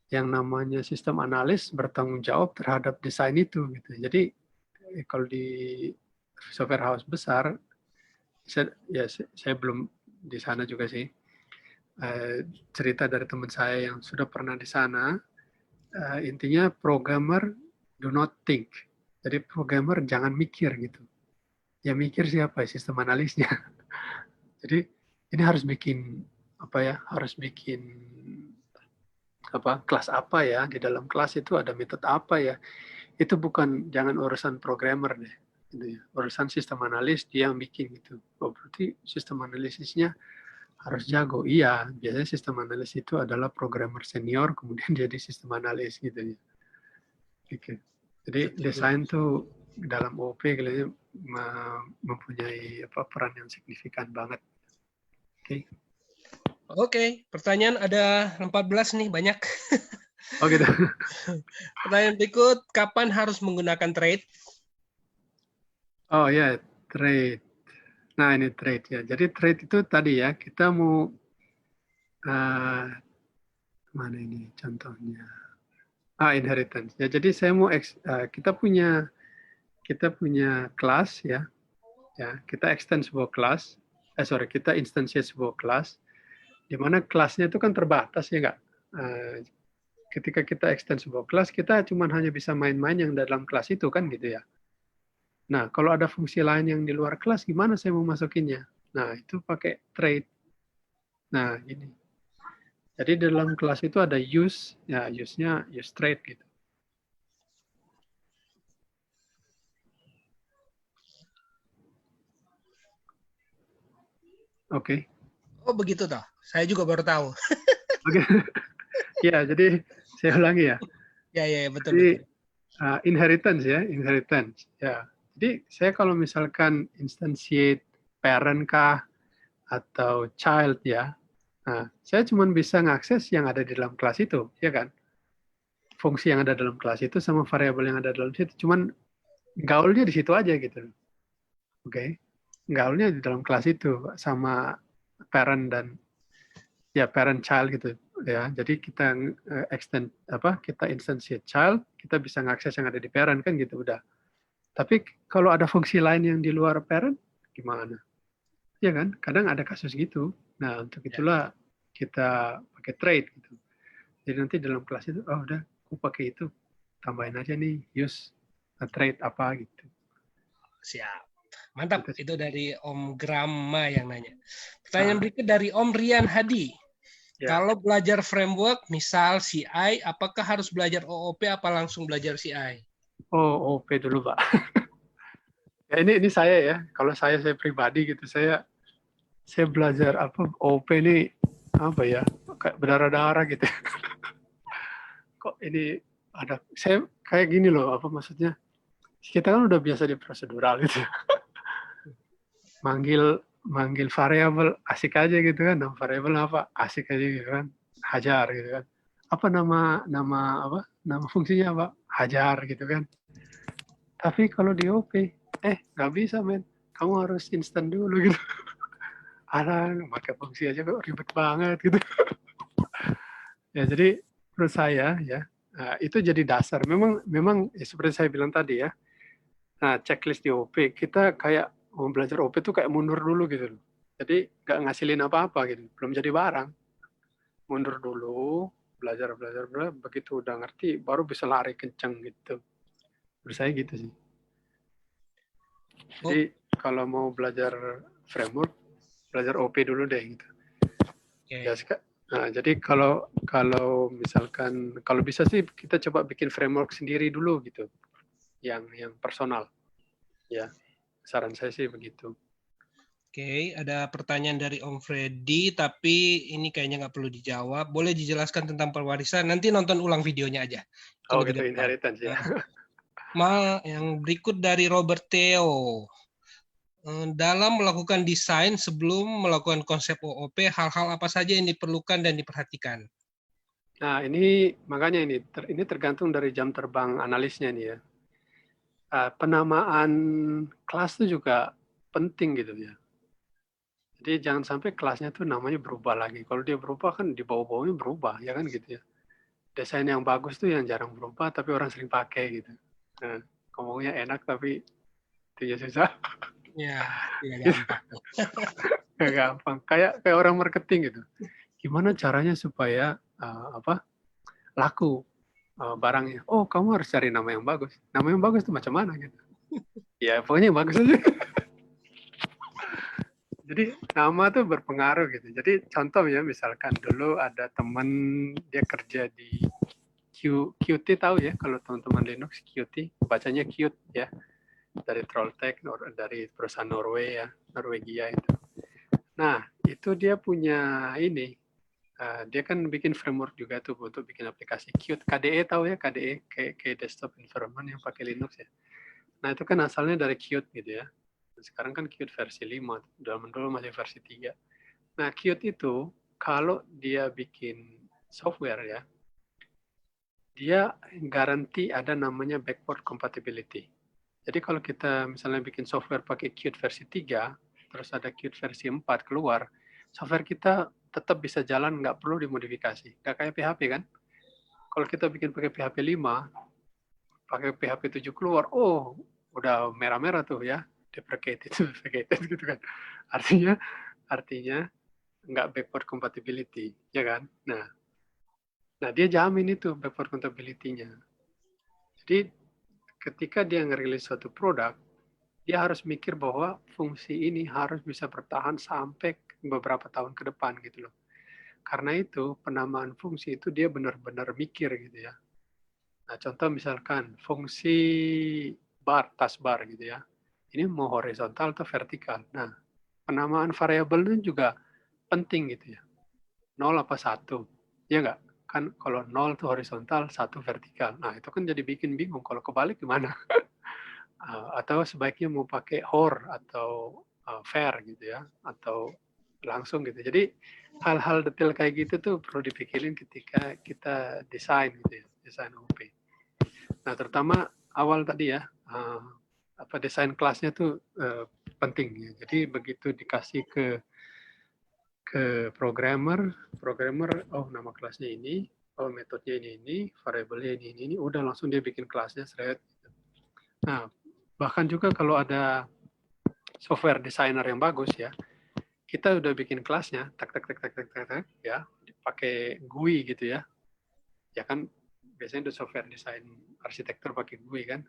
yang namanya sistem analis bertanggung jawab terhadap desain itu gitu. Jadi kalau di software house besar saya belum di sana juga sih. Cerita dari teman saya yang sudah pernah di sana, intinya programmer do not think. Jadi programmer jangan mikir gitu. Ya mikir siapa? Sistem analisnya. Jadi ini harus bikin harus bikin kelas apa ya, di dalam kelas itu ada metode apa ya. Itu jangan urusan programmer deh. Gitu ya. Urusan sistem analis dia yang bikin gitu. Oh, berarti sistem analisisnya harus jago. Iya, biasanya sistem analis itu adalah programmer senior kemudian jadi sistem analis gitu ya. Gitu. Jadi desain tuh dalam OP kayaknya mempunyai peran yang signifikan banget. Oke. Oke, pertanyaan ada 14 nih, banyak. Oh gitu. Pertanyaan berikut, kapan harus menggunakan trade? Oh ya, trade. Nah ini trade ya. Jadi trade itu tadi ya, kita mau mana ini contohnya? Inheritance. Ya, jadi saya mau kita punya kelas ya. Ya, kita extend sebuah kelas. Kita instansiasi sebuah kelas. Di mana kelasnya itu kan terbatas ya nggak? Ketika kita extend sebuah kelas, kita cuma hanya bisa main-main yang dalam kelas itu kan gitu ya. Nah, kalau ada fungsi lain yang di luar kelas, gimana saya mau masukinnya? Nah, itu pakai trade. Nah, ini. Jadi dalam kelas itu ada use, ya use-nya use trade gitu. Oke. Oh begitu toh. Saya juga baru tahu. Oke. Ya, jadi saya ulangi ya. Ya, betul Jadi betul. inheritance ya, inheritance. Ya. Jadi saya kalau misalkan instantiate parent kah atau child ya, nah, saya cuma bisa ngakses yang ada di dalam kelas itu, ya kan? Fungsi yang ada dalam kelas itu sama variabel yang ada dalam situ, cuman gaulnya di situ aja gitu. Oke. Gaulnya di dalam kelas itu sama parent dan ya parent child gitu ya. Jadi kita extend apa? Kita instantiate child, kita bisa ngakses yang ada di parent kan gitu udah. Tapi kalau ada fungsi lain yang di luar parent gimana? Ya kan? Kadang ada kasus gitu. Nah, untuk Ya. itulah kita pakai trade gitu. Jadi nanti dalam kelas itu, oh udah, aku pakai itu, tambahin aja nih, use trade apa gitu. Siap. Mantap, Gitu. itu dari Om Grama yang nanya. Pertanyaan Ah, berikut dari Om Rian Hadi. ya. Kalau belajar framework, misal CI, apakah harus belajar OOP apa langsung belajar CI? Oh, OP dulu, Pak. Ya ini saya ya. Kalau saya pribadi gitu, saya belajar apa OP ini apa ya? Kayak berdarah-darah gitu. Kok ini ada saya kayak gini loh, apa maksudnya? Kita kan udah biasa di prosedural gitu. Manggil manggil variabel asik aja gitu kan. Nama variabel apa? Asik aja gitu kan. Hajar gitu kan. Apa nama nama apa? Nama fungsinya apa? Hajar gitu kan. Tapi kalau di OP, nggak bisa men. Kamu harus instan dulu gitu. Ada pakai fungsi aja kok ribet banget gitu. Ya jadi menurut saya ya itu jadi dasar. Memang memang ya, seperti saya bilang tadi ya. Nah checklist di OP kita kayak mau belajar OP itu kayak mundur dulu gitu loh. Jadi nggak ngasilin apa-apa gitu. Belum jadi barang. Mundur dulu, belajar belajar belajar. Begitu udah ngerti baru bisa lari kenceng gitu. Menurut saya gitu sih. Oh, Jadi kalau mau belajar framework, belajar OP dulu deh gitu. Ya, oke. nah, jadi kalau kalau misalkan kalau bisa sih kita coba bikin framework sendiri dulu gitu, yang personal. Ya, saran saya sih begitu. Oke, ada pertanyaan dari Om Freddy, tapi ini kayaknya nggak perlu dijawab. Boleh dijelaskan tentang pewarisan? Nanti nonton ulang videonya aja, Oh kalau gitu tidak tahu. inheritance ya. Yang berikut dari Robert Theo. Dalam melakukan desain sebelum melakukan konsep OOP, hal-hal apa saja yang diperlukan dan diperhatikan? Nah ini makanya ini tergantung dari jam terbang analisnya nih ya. Penamaan kelas itu juga penting gitu ya. Jadi jangan sampai kelasnya tuh namanya berubah lagi. Kalau dia berubah kan di bawah-bawahnya berubah ya kan gitu ya. Desain yang bagus tuh yang jarang berubah tapi orang sering pakai gitu. Nah, ngomongnya enak tapi itu ya susah. Ya, tidak gampang. Gak gampang. Kayak orang marketing gitu. Gimana caranya supaya apa laku barangnya? Oh, kamu harus cari nama yang bagus. Nama yang bagus tuh macam mana gitu? Ya pokoknya yang bagus aja. Jadi nama tuh berpengaruh gitu. Jadi contoh ya misalkan dulu ada teman dia kerja di Qt tahu ya kalau teman-teman Linux Qt bacanya Qt ya dari Trolltech dari perusahaan Norway ya Norwegia itu. Nah itu dia punya ini dia kan bikin framework juga tuh untuk bikin aplikasi Qt KDE tahu ya KDE kayak desktop environment yang pakai Linux ya. Nah itu kan asalnya dari Qt gitu ya. Sekarang kan Qt versi 5, zaman dulu masih versi 3. Nah Qt itu kalau dia bikin software ya, dia garansi ada namanya backward compatibility. Jadi kalau kita misalnya bikin software pakai Qt versi 3, terus ada Qt versi 4 keluar, software kita tetap bisa jalan, nggak perlu dimodifikasi. Nggak kayak PHP kan? Kalau kita bikin pakai PHP 5, pakai PHP 7 keluar, oh udah merah-merah tuh ya, deprecated, deprecated gitu kan. Artinya, artinya nggak backward compatibility, ya kan? Nah dia jamin itu backward compatibility-nya. Jadi ketika dia ngerilis suatu produk, dia harus mikir bahwa fungsi ini harus bisa bertahan sampai beberapa tahun ke depan gitu loh. Karena itu penamaan fungsi itu dia benar-benar mikir gitu ya. Nah contoh misalkan fungsi taskbar gitu ya. Ini mau horizontal atau vertikal. Nah penamaan variabel itu juga penting gitu ya. 0 apa 1, ya nggak? Kan kalau 0 itu horizontal, 1 vertikal. Nah itu kan jadi bikin bingung, kalau kebalik gimana? Atau sebaiknya mau pakai HOR atau VAR gitu ya, atau langsung gitu. Jadi hal-hal detail kayak gitu tuh perlu dipikirin ketika kita desain gitu ya, desain OP. Nah terutama awal tadi ya, desain kelasnya tuh penting ya. Jadi begitu dikasih ke programmer, oh nama kelasnya ini, oh metodenya ini, variabelnya ini, udah langsung dia bikin kelasnya seret. Nah bahkan juga kalau ada software designer yang bagus ya, kita udah bikin kelasnya, ya, pakai GUI gitu ya kan biasanya udah software desain arsitektur pakai GUI kan,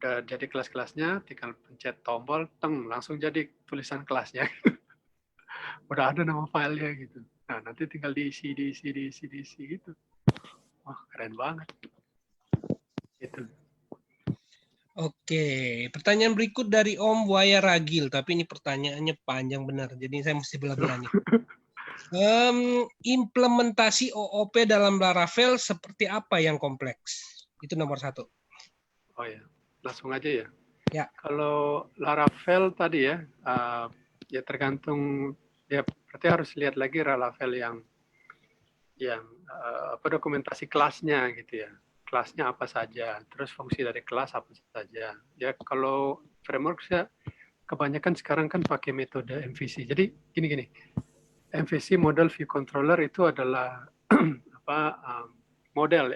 udah jadi kelas-kelasnya, tinggal pencet tombol, langsung jadi tulisan kelasnya, udah ada nama filenya gitu. Nah nanti tinggal diisi gitu. Wah keren banget. Gitu. Oke, pertanyaan berikut dari Om Buaya Ragil, tapi ini pertanyaannya panjang benar, jadi saya mesti belah-belah nih. Implementasi OOP dalam Laravel seperti apa yang kompleks? Itu nomor 1. Oh ya, langsung aja ya. Ya. Kalau Laravel tadi ya, ya tergantung, ya berarti harus lihat lagi Laravel yang dokumentasi kelasnya gitu ya. Kelasnya apa saja, terus fungsi dari kelas apa saja. Ya kalau framework saya kebanyakan sekarang kan pakai metode MVC. Jadi gini, MVC model view controller itu adalah model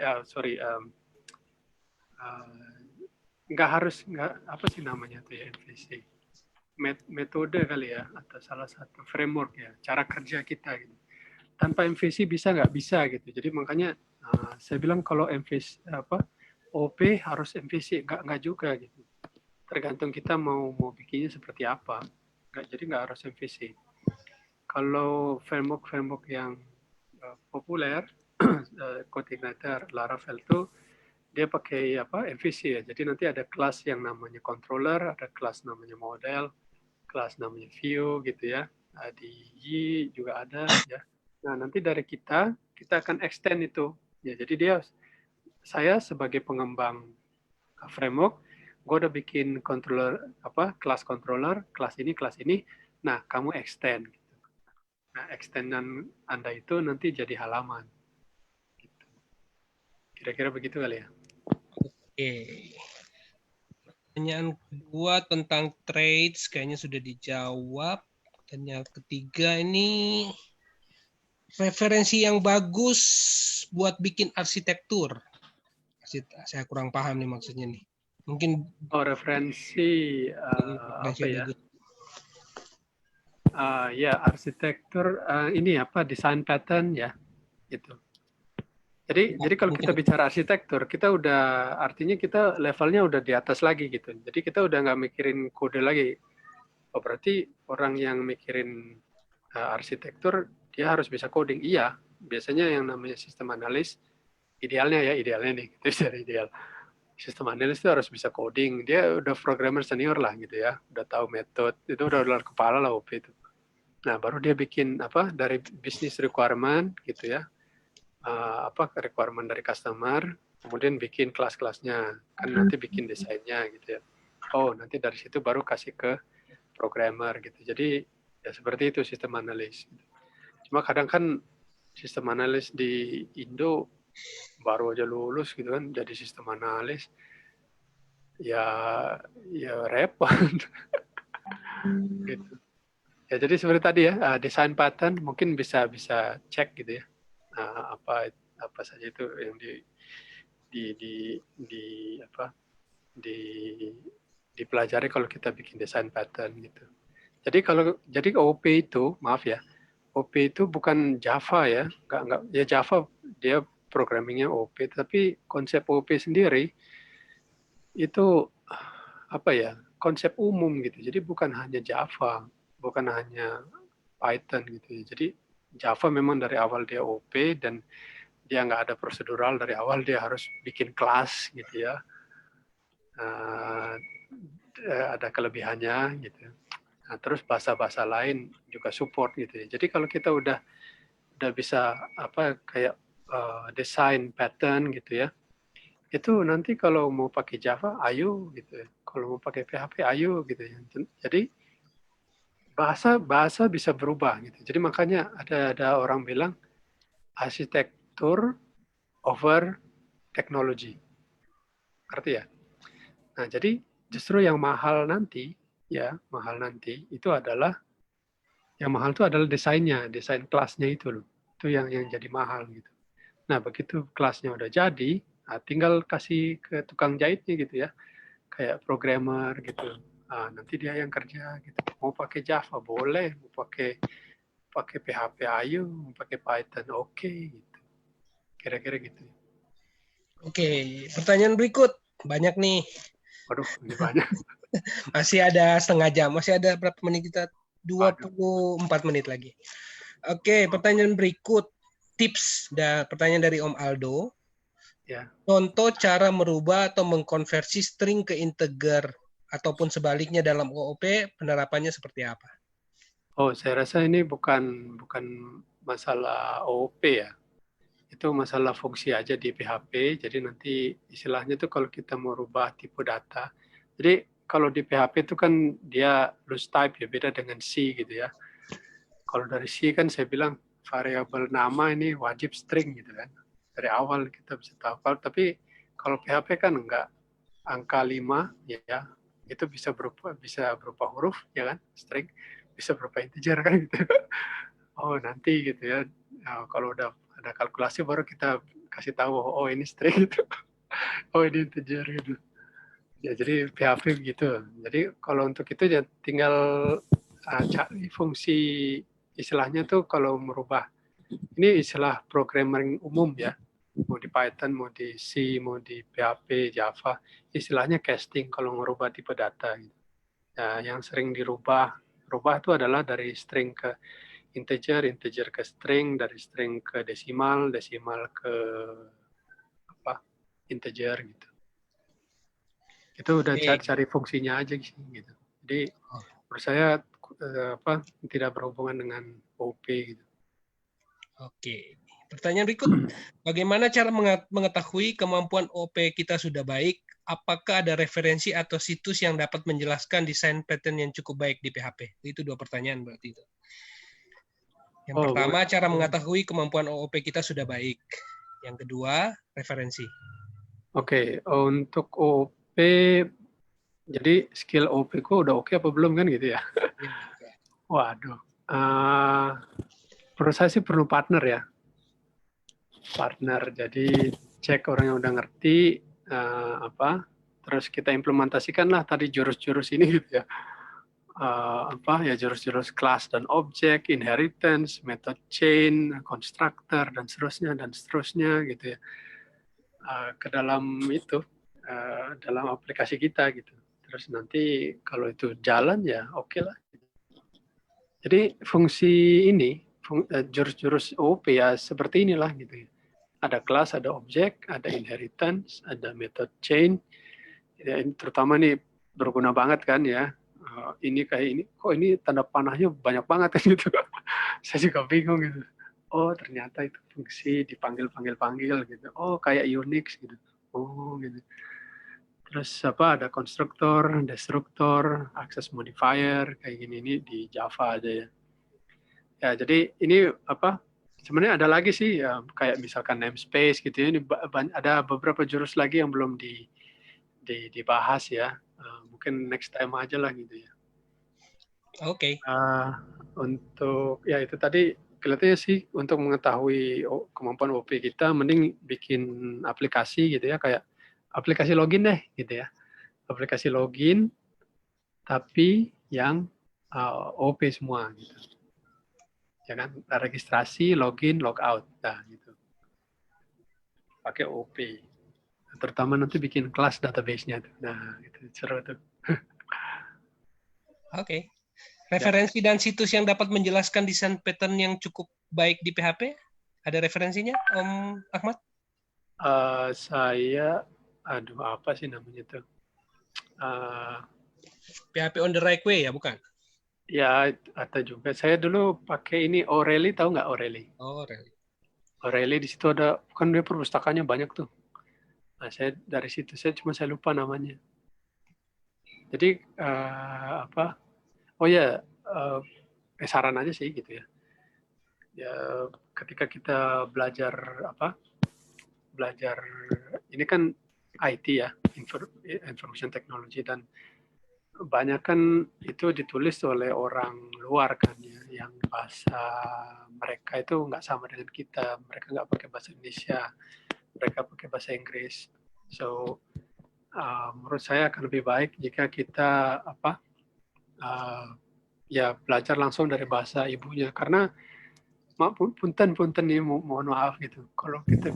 nggak harus apa sih namanya tuh ya MVC, metode kali ya, atau salah satu framework ya, cara kerja kita gitu. Tanpa MVC bisa nggak bisa gitu. Jadi makanya saya bilang kalau MVC OP harus MVC, nggak juga gitu. Tergantung kita mau bikinnya seperti apa. Jadi nggak harus MVC. Kalau framework yang populer, Coordinator Laravel itu dia pakai MVC ya. Jadi nanti ada kelas yang namanya controller, ada kelas namanya model, kelas namanya view gitu ya. Di Y juga ada ya. Nah, nanti dari kita akan extend itu. Ya, jadi saya sebagai pengembang framework, gue udah bikin kelas controller, kelas ini. Nah, kamu extend. Nah, extendan Anda itu nanti jadi halaman. Gitu. Kira-kira begitu kali ya. Oke. Pertanyaan kedua tentang trades kayaknya sudah dijawab. Dan yang ketiga ini referensi yang bagus buat bikin arsitektur. Saya kurang paham nih maksudnya nih. Mungkin referensi apa ya? Bagus. Ya arsitektur ini desain pattern ya gitu. Jadi kalau kita bicara arsitektur, kita udah artinya kita levelnya udah di atas lagi gitu. Jadi kita udah nggak mikirin kode lagi. Oh berarti orang yang mikirin arsitektur dia harus bisa coding. Iya, biasanya yang namanya sistem analis idealnya nih, itu secara ideal. Sistem analis itu harus bisa coding. Dia udah programmer senior lah gitu ya, udah tahu metode, itu udah luar kepala lah OP itu. Nah baru dia bikin dari business requirement gitu ya, requirement dari customer, kemudian bikin kelas-kelasnya, kan nanti bikin desainnya gitu ya. Oh nanti dari situ baru kasih ke programmer gitu. Jadi ya seperti itu sistem analis. Cuma kadang kan sistem analis di Indo baru aja lulus gitu kan jadi sistem analis, ya repot. Gitu. Ya jadi seperti tadi ya, desain pattern mungkin bisa cek gitu ya, apa saja itu yang dipelajari kalau kita bikin desain pattern gitu. Jadi OP itu, maaf ya, OP itu bukan Java ya, nggak ya Java dia programmingnya OP, tapi konsep OP sendiri itu konsep umum gitu. Jadi bukan hanya Java, bukan hanya Python gitu. Jadi Java memang dari awal dia OP dan dia nggak ada prosedural dari awal, dia harus bikin kelas gitu ya. Ada kelebihannya gitu. Nah, terus bahasa-bahasa lain juga support gitu ya. Jadi kalau kita udah bisa kayak desain pattern gitu ya, itu nanti kalau mau pakai Java ayo gitu ya. Kalau mau pakai PHP ayo gitu ya. Jadi bahasa bisa berubah gitu. Jadi makanya ada orang bilang arsitektur over teknologi. Ngerti ya? Nah, jadi justru yang mahal nanti itu adalah desainnya, desain kelasnya itu loh. Itu yang jadi mahal gitu. Nah, begitu kelasnya udah jadi, nah tinggal kasih ke tukang jahitnya gitu ya, kayak programmer gitu. Nah, nanti dia yang kerja gitu. Mau pakai Java boleh, mau pakai PHP ayo, mau pakai Python oke gitu. Kira-kira gitu. Oke, pertanyaan berikut. Banyak nih. Waduh, ini banyak. Masih ada setengah jam. Masih ada berapa menit kita? Waduh. 24 menit lagi. Oke, pertanyaan berikut. Tips. Pertanyaan dari Om Aldo. Ya. Contoh cara merubah atau mengkonversi string ke integer ataupun sebaliknya dalam OOP, penerapannya seperti apa? Oh, saya rasa ini bukan masalah OOP ya. Itu masalah fungsi aja di PHP. Jadi nanti istilahnya tuh kalau kita mau rubah tipe data. Jadi kalau di PHP itu kan dia loose type ya, beda dengan C gitu ya. Kalau dari C kan saya bilang variabel nama ini wajib string gitu kan. Dari awal kita bisa tahu. Tapi kalau PHP kan enggak, angka 5 ya, itu bisa berupa huruf ya kan, string, bisa berupa integer kan gitu. Oh, nanti gitu ya. Nah, kalau udah ada kalkulasi baru kita kasih tahu oh ini string gitu. Oh ini integer gitu. Ya jadi PHP begitu. Jadi kalau untuk itu ya tinggal cari fungsi, istilahnya tuh kalau merubah, ini istilah programming umum ya, mau di Python, mau di C, mau di PHP, Java, istilahnya casting kalau merubah tipe data. Gitu. Ya, yang sering rubah itu adalah dari string ke integer, integer ke string, dari string ke desimal, desimal ke integer gitu. Itu udah cari fungsinya aja sih gitu. Jadi menurut saya tidak berhubungan dengan OP gitu. Oke. Pertanyaan berikut, bagaimana cara mengetahui kemampuan OP kita sudah baik? Apakah ada referensi atau situs yang dapat menjelaskan desain pattern yang cukup baik di PHP? Itu 2 pertanyaan berarti itu. Yang pertama, cara mengetahui kemampuan OOP kita sudah baik. Yang kedua, referensi. Oke, untuk OOP, jadi skill OOP ku udah oke apa belum kan gitu ya? Waduh. Menurut saya sih perlu partner ya. Partner, jadi cek orang yang udah ngerti terus kita implementasikanlah tadi jurus-jurus ini gitu ya. Jurus-jurus kelas dan objek, inheritance, method chain, constructor dan seterusnya gitu ya. Ke dalam itu, dalam aplikasi kita gitu. Terus nanti kalau itu jalan ya oke lah. Jadi fungsi ini, jurus-jurus OOP ya seperti inilah gitu ya. Ada kelas, ada objek, ada inheritance, ada method chain. Ya, ini terutama nih berguna banget kan ya. Ini kayak ini, kok ini tanda panahnya banyak banget kan gitu. Saya juga bingung gitu. Oh ternyata itu fungsi dipanggil gitu. Oh kayak Unix gitu. Oh gitu. Terus ada konstruktor, destruktor, access modifier kayak gini ini di Java aja ya. Ya jadi ini sebenarnya ada lagi sih ya, kayak misalkan namespace gitu ya. Ini ada beberapa jurus lagi yang belum dibahas ya. Mungkin next time aja lah gitu ya. Oke. Untuk ya itu tadi kelihatannya sih untuk mengetahui kemampuan OP kita mending bikin aplikasi gitu ya, kayak aplikasi login deh gitu ya. Aplikasi login tapi yang OP semua gitu. Ya kan, registrasi, login, logout, nah gitu. Pakai OP. Terutama nanti bikin kelas database-nya tuh. Nah, itu seru tuh. Oke. Referensi dan situs yang dapat menjelaskan desain pattern yang cukup baik di PHP? Ada referensinya, Om Ahmad? Saya, apa sih namanya tuh? PHP on the right way ya, bukan? Ya, atau juga saya dulu pakai ini O'Reilly, tahu nggak O'Reilly? Oh, really? O'Reilly di situ ada, kan dia perpustakaannya banyak tuh. Nah, saya dari situ saya lupa namanya. Jadi apa? Oh ya, saran aja sih gitu ya. Ya, ketika kita belajar apa? Belajar ini kan IT ya, information technology, dan banyak kan itu ditulis oleh orang luar kan ya, yang bahasa mereka itu nggak sama dengan kita. Mereka nggak pakai bahasa Indonesia, mereka pakai bahasa Inggris. So menurut saya akan lebih baik jika kita apa ya belajar langsung dari bahasa ibunya, karena punten nih, mohon maaf gitu. Kalau kita,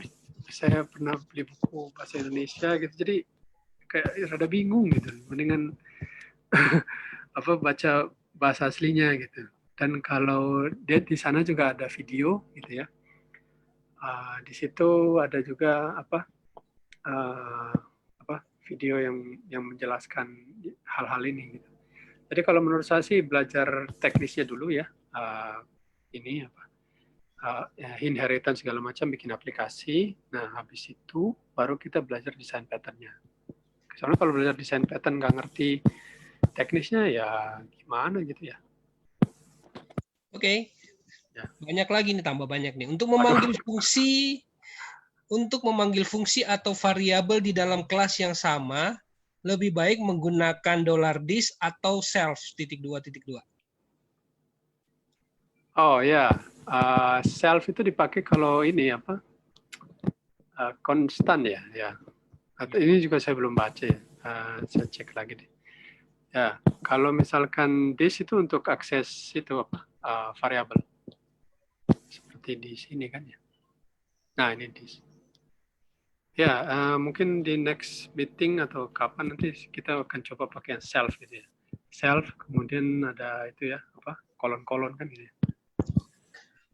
saya pernah beli buku bahasa Indonesia gitu, jadi kayak rada bingung gitu. Mendingan apa baca bahasa aslinya gitu. Dan kalau dia di sana juga ada video gitu ya. Di situ ada juga uh, apa video yang menjelaskan hal-hal ini gitu. Jadi kalau menurut saya sih belajar teknisnya dulu ya. Ini apa? Inheritance segala macam, bikin aplikasi. Nah, habis itu baru kita belajar desain pattern-nya. Soalnya kalau belajar desain pattern nggak ngerti teknisnya ya gimana gitu ya. Oke. Ya. Banyak lagi nih, tambah banyak nih. Waduh. Untuk memanggil fungsi atau variabel di dalam kelas yang sama, lebih baik menggunakan $this atau self (2). Oh ya, self itu dipakai kalau ini apa? Konstan ya, ya. Atau ini juga saya belum baca ya. Saya cek lagi deh. Ya, kalau misalkan this itu untuk akses itu apa? Variabel. Seperti di sini kan ya. Nah, ini this. Ya, mungkin di next meeting atau kapan nanti kita akan coba pakai yang self gitu ya. Self, kemudian ada itu ya, apa? Kolon-kolon kan gitu ya.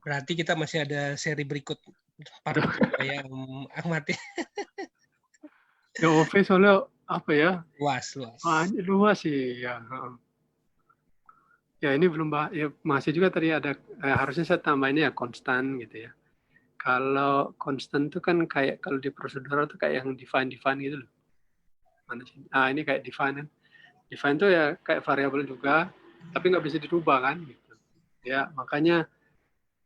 Berarti kita masih ada seri berikut part yang Ahmad ya. Ya, OV soalnya apa ya? Luas. Luas sih ya. Ya ini belum ya, masih juga tadi ada harusnya saya tambahin ya konstan gitu ya. Kalau konstan itu kan kayak kalau di prosedural itu kayak yang define gitu loh. Mana sih? Ini kayak define kan. Define itu ya kayak variabel juga, tapi nggak bisa dirubah kan gitu. Ya makanya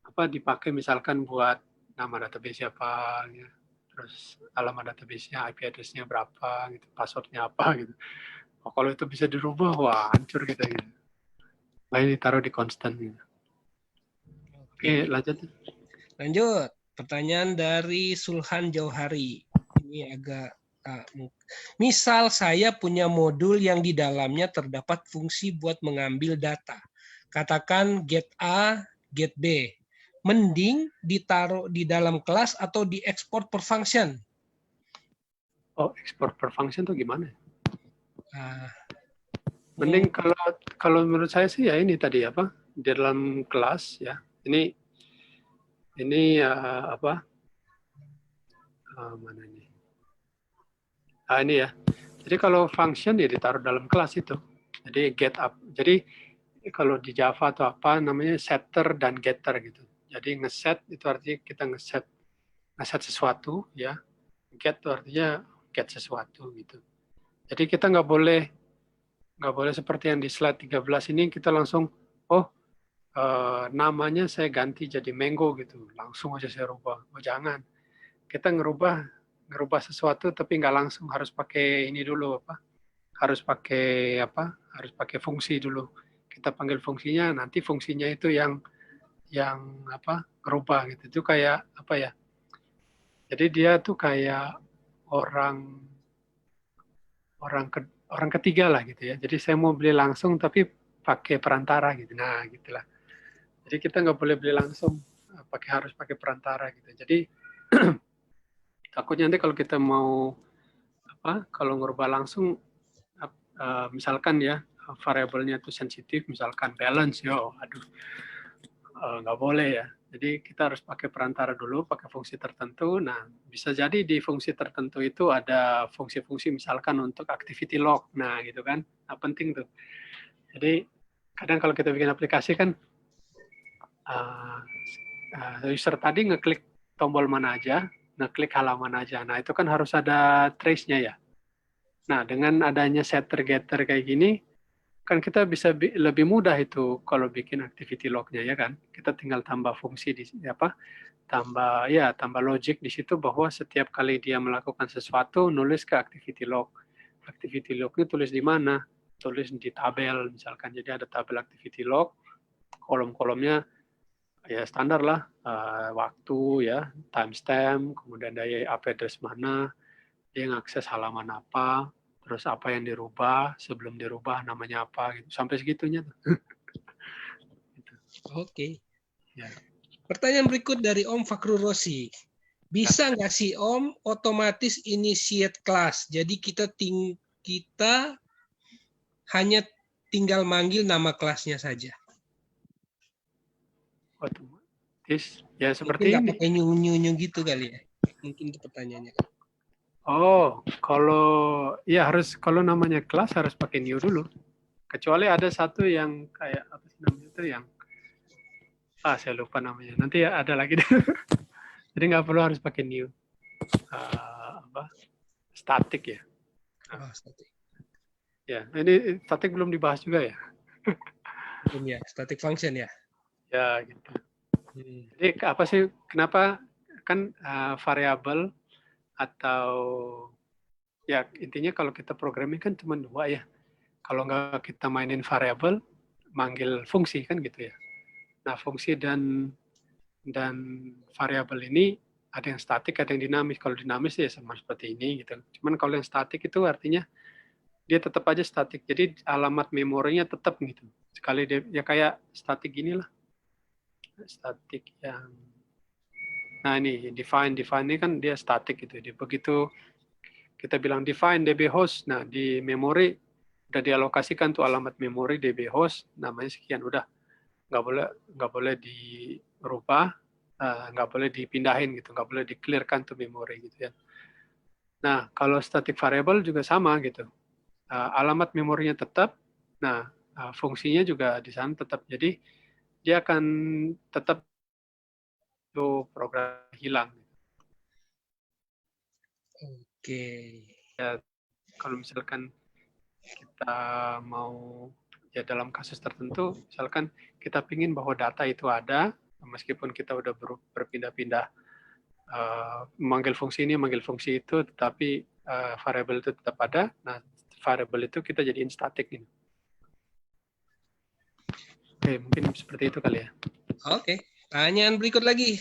apa dipakai misalkan buat nama database siapa, ya. Terus alamat database-nya, IP address-nya berapa, gitu, password-nya apa gitu. Oh, kalau itu bisa dirubah, wah hancur kita gitu. Nah, ini taruh di konstan gitu. Oke, lanjut. Lanjut. Pertanyaan dari Sulhan Jauhari. Ini agak misal saya punya modul yang di dalamnya terdapat fungsi buat mengambil data. Katakan get A, get B. Mending ditaruh di dalam kelas atau diekspor per function? Oh, ekspor per function tuh gimana? Mending kalau menurut saya sih ya ini tadi apa di dalam kelas ya. Ini apa? Mana ini? Ini ya. Jadi kalau function ya ditaruh dalam kelas itu. Jadi get up. Jadi kalau di Java atau apa namanya setter dan getter gitu. Jadi ngeset itu artinya kita ngeset sesuatu ya. Get itu artinya get sesuatu gitu. Jadi kita nggak boleh seperti yang di slide 13 ini kita langsung namanya saya ganti jadi Mango gitu. Langsung aja saya rubah. Oh jangan. Kita ngerubah sesuatu tapi nggak langsung, harus pakai ini dulu apa? Harus pakai apa? Harus pakai fungsi dulu. Kita panggil fungsinya, nanti fungsinya itu yang apa? Ngerubah gitu. Itu kayak apa ya? Jadi dia tuh kayak orang orang ketiga lah gitu ya. Jadi saya mau beli langsung tapi pakai perantara gitu. Nah, gitulah. Jadi kita nggak boleh beli langsung, harus pakai perantara gitu. Jadi takutnya nanti kalau kita mau kalau ngerubah langsung, misalkan ya variabelnya itu sensitif, misalkan balance, aduh nggak boleh ya. Jadi kita harus pakai perantara dulu, pakai fungsi tertentu. Nah, bisa jadi di fungsi tertentu itu ada fungsi-fungsi misalkan untuk activity log. Nah, gitu kan. Nah, penting tuh. Jadi kadang kalau kita bikin aplikasi kan user tadi ngeklik tombol mana aja, ngeklik halaman aja. Nah, itu kan harus ada trace-nya ya. Nah, dengan adanya setter getter kayak gini, kan kita bisa lebih mudah itu kalau bikin activity log-nya ya kan. Kita tinggal tambah fungsi di apa? Tambah logic di situ bahwa setiap kali dia melakukan sesuatu nulis ke activity log. Activity log-nya tulis di mana? Tulis di tabel misalkan. Jadi ada tabel activity log, kolom-kolomnya ya standar lah, waktu ya, timestamp, kemudian daya IP address mana, dia ngakses halaman apa, terus apa yang dirubah, sebelum dirubah namanya apa, gitu. Sampai segitunya. Oke. Ya. Pertanyaan berikut dari Om Fakrul Rosi. Bisa nggak sih Om otomatis initiate class? Jadi kita hanya tinggal manggil nama kelasnya saja. Otomatis ya seperti mungkin nggak ini. pakai nyu gitu kali ya. Mungkin itu pertanyaannya. Oh, kalau namanya kelas harus pakai new dulu. Kecuali ada satu yang kayak apa sih namanya itu yang saya lupa namanya. Nanti ya ada lagi. Jadi nggak perlu harus pakai new. Static ya. Static. Ya, ini static belum dibahas juga ya. Belum ya, static function ya. Ya, gitu. Jadi apa sih? Kenapa kan variabel atau ya intinya kalau kita programming kan cuma dua ya. Kalau nggak kita mainin variabel, manggil fungsi kan gitu ya. Nah, fungsi dan variabel ini ada yang statik, ada yang dinamis. Kalau dinamis ya sama seperti ini gitu. Cuman kalau yang statik itu artinya dia tetap aja statik. Jadi alamat memorinya tetap gitu. Sekali dia ya kayak statik gini lah. Statik yang nah ini define ini kan dia statik gitu. Dia begitu kita bilang define DB host, nah di memori udah dialokasikan tuh alamat memori DB host namanya sekian, udah nggak boleh dirubah, nggak boleh dipindahin gitu, nggak boleh di-clearkan tuh memori gitu ya. Nah kalau static variable juga sama gitu, alamat memorinya tetap, nah fungsinya juga di sana tetap, jadi dia akan tetap tuh program hilang. Oke. Ya kalau misalkan kita mau ya dalam kasus tertentu, misalkan kita ingin bahwa data itu ada, meskipun kita udah berpindah-pindah memanggil fungsi ini, memanggil fungsi itu, tetapi variabel itu tetap ada. Nah, variabel itu kita jadiin static ini. Oke, mungkin seperti itu kali ya. Oke. Pertanyaan berikut lagi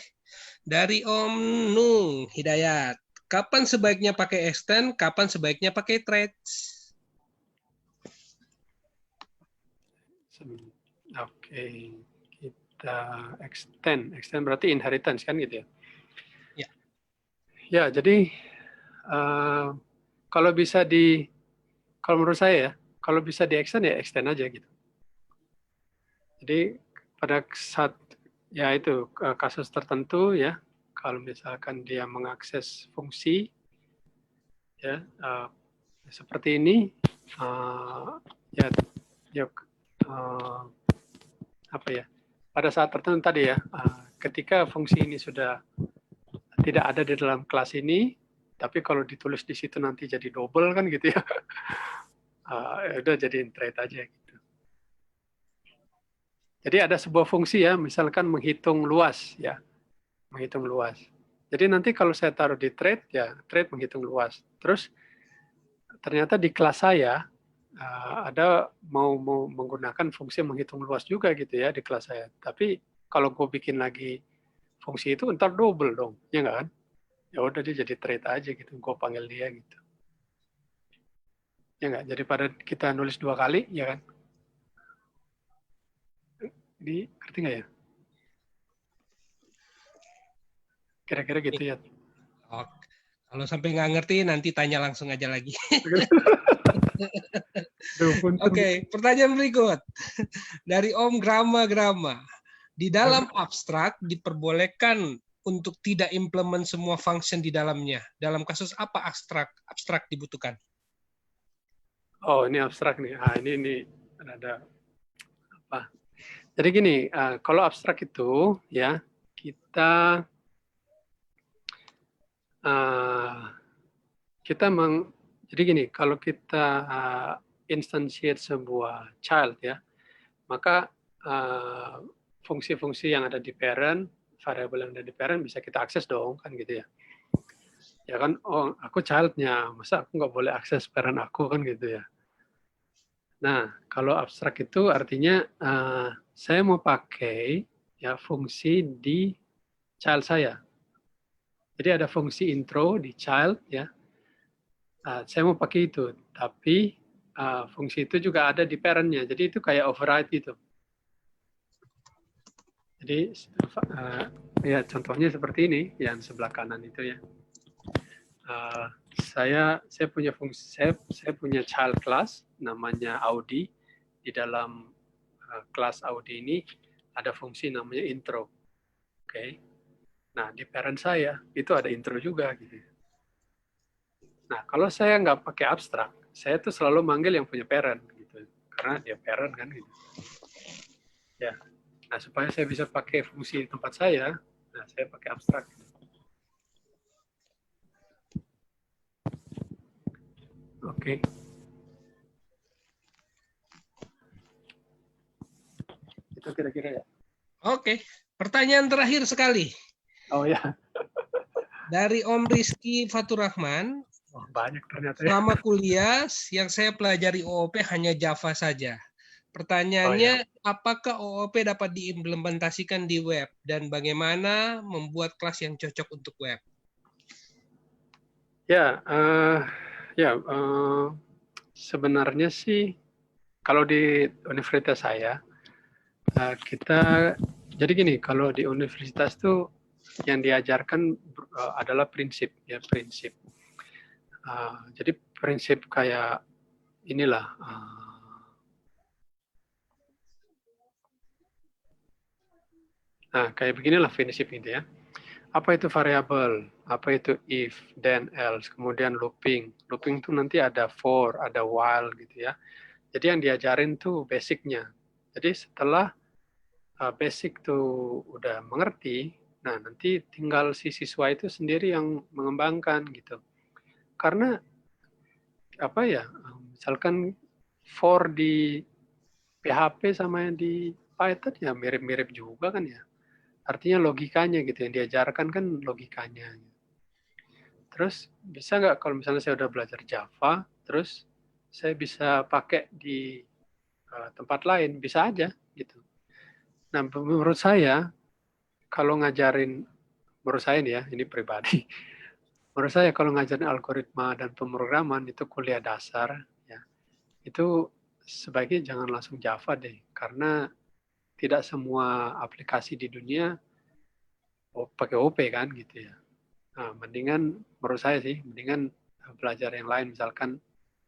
dari Om Nung Hidayat. Kapan sebaiknya pakai extend? Kapan sebaiknya pakai threads? Oke, kita extend. Extend berarti inheritance kan gitu ya? Ya. Ya, jadi kalau menurut saya ya, kalau bisa di extend ya extend aja gitu. Jadi pada saat ya itu kasus tertentu ya, kalau misalkan dia mengakses fungsi ya seperti ini apa ya, pada saat tertentu tadi ya, ketika fungsi ini sudah tidak ada di dalam kelas ini, tapi kalau ditulis di situ nanti jadi double kan gitu ya, udah jadiin thread aja gitu. Jadi ada sebuah fungsi ya, misalkan menghitung luas ya, menghitung luas. Jadi nanti kalau saya taruh di thread ya, thread menghitung luas. Terus ternyata di kelas saya ada mau menggunakan fungsi menghitung luas juga gitu ya di kelas saya. Tapi kalau gue bikin lagi fungsi itu ntar double dong, ya nggak kan? Ya udah dia jadi thread aja gitu, gue panggil dia gitu. Ya nggak, jadi pada kita nulis 2 kali, ya kan? Jadi ngerti nggak ya? Kira-kira gitu ya. Oh, kalau sampai nggak ngerti nanti tanya langsung aja lagi. Oke, pertanyaan berikut dari Om Grama. Di dalam abstrak diperbolehkan untuk tidak implement semua function di dalamnya. Dalam kasus apa abstrak dibutuhkan? Oh, ini abstrak nih. Ini ada apa. Jadi gini, kalau abstrak itu ya kita jadi gini, kalau kita instantiate sebuah child ya, maka fungsi-fungsi yang ada di parent, variabel yang ada di parent bisa kita akses dong, kan gitu ya. Ya kan, oh aku childnya, masa aku nggak boleh akses parent aku, kan gitu ya. Nah, kalau abstrak itu artinya saya mau pakai ya fungsi di child saya. Jadi ada fungsi intro di child ya. Saya mau pakai itu, tapi fungsi itu juga ada di parent-nya. Jadi itu kayak override gitu. Jadi ya contohnya seperti ini yang sebelah kanan itu ya. Saya punya fungsi, saya punya child class namanya Audi. Di dalam kelas Audi ini ada fungsi namanya intro. Oke. Nah, di parent saya itu ada intro juga gitu. Nah, kalau saya nggak pakai abstrak, saya tuh selalu manggil yang punya parent gitu. Karena dia parent kan gitu. Ya. Nah, supaya saya bisa pakai fungsi tempat saya, nah saya pakai abstrak. Oke. Itu kira-kira ya. Oke, pertanyaan terakhir sekali. Oh ya. Dari Om Rizky Faturrahman. Oh, banyak ternyata ya. Selama kuliah, yang saya pelajari OOP hanya Java saja. Pertanyaannya, apakah OOP dapat diimplementasikan di web? Dan bagaimana membuat kelas yang cocok untuk web? Ya, sebenarnya sih kalau di universitas saya, kita, jadi gini, kalau di universitas tuh yang diajarkan adalah prinsip, ya prinsip. Jadi prinsip kayak inilah, nah kayak beginilah prinsip itu ya. Apa itu variabel? Apa itu if, then, else, kemudian looping. Looping itu nanti ada for, ada while gitu ya. Jadi yang diajarin tuh basicnya. Jadi setelah basic tuh udah mengerti, nah nanti tinggal si siswa itu sendiri yang mengembangkan gitu. Karena apa ya, misalkan for di PHP sama yang di Python ya mirip-mirip juga kan ya. Artinya logikanya gitu, yang diajarkan kan logikanya. Terus bisa nggak kalau misalnya saya udah belajar Java, terus saya bisa pakai di tempat lain, bisa aja gitu. Nah, menurut saya kalau ngajarin, menurut saya nih ya, ini pribadi, menurut saya kalau ngajarin algoritma dan pemrograman itu kuliah dasar, ya itu sebaiknya jangan langsung Java deh, karena tidak semua aplikasi di dunia pakai OP kan gitu ya. Nah, mendingan menurut saya sih, mendingan belajar yang lain, misalkan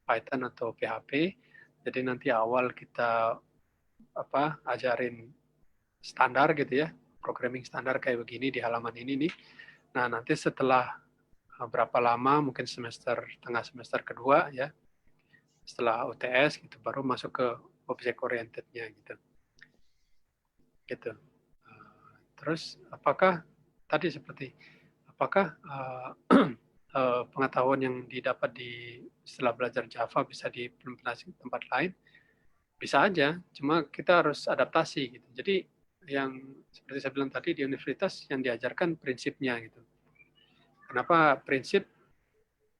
Python atau PHP. Jadi nanti awal kita ajarin standar gitu ya, programming standar kayak begini di halaman ini nih. Nah, nanti setelah berapa lama, mungkin tengah semester kedua ya, setelah UTS gitu, baru masuk ke object oriented-nya gitu. Gitu. Terus apakah tadi apakah pengetahuan yang didapat setelah belajar Java bisa diimplementasi di tempat lain? Bisa aja, cuma kita harus adaptasi gitu. Jadi yang seperti saya bilang tadi, di universitas yang diajarkan prinsipnya gitu. Kenapa prinsip?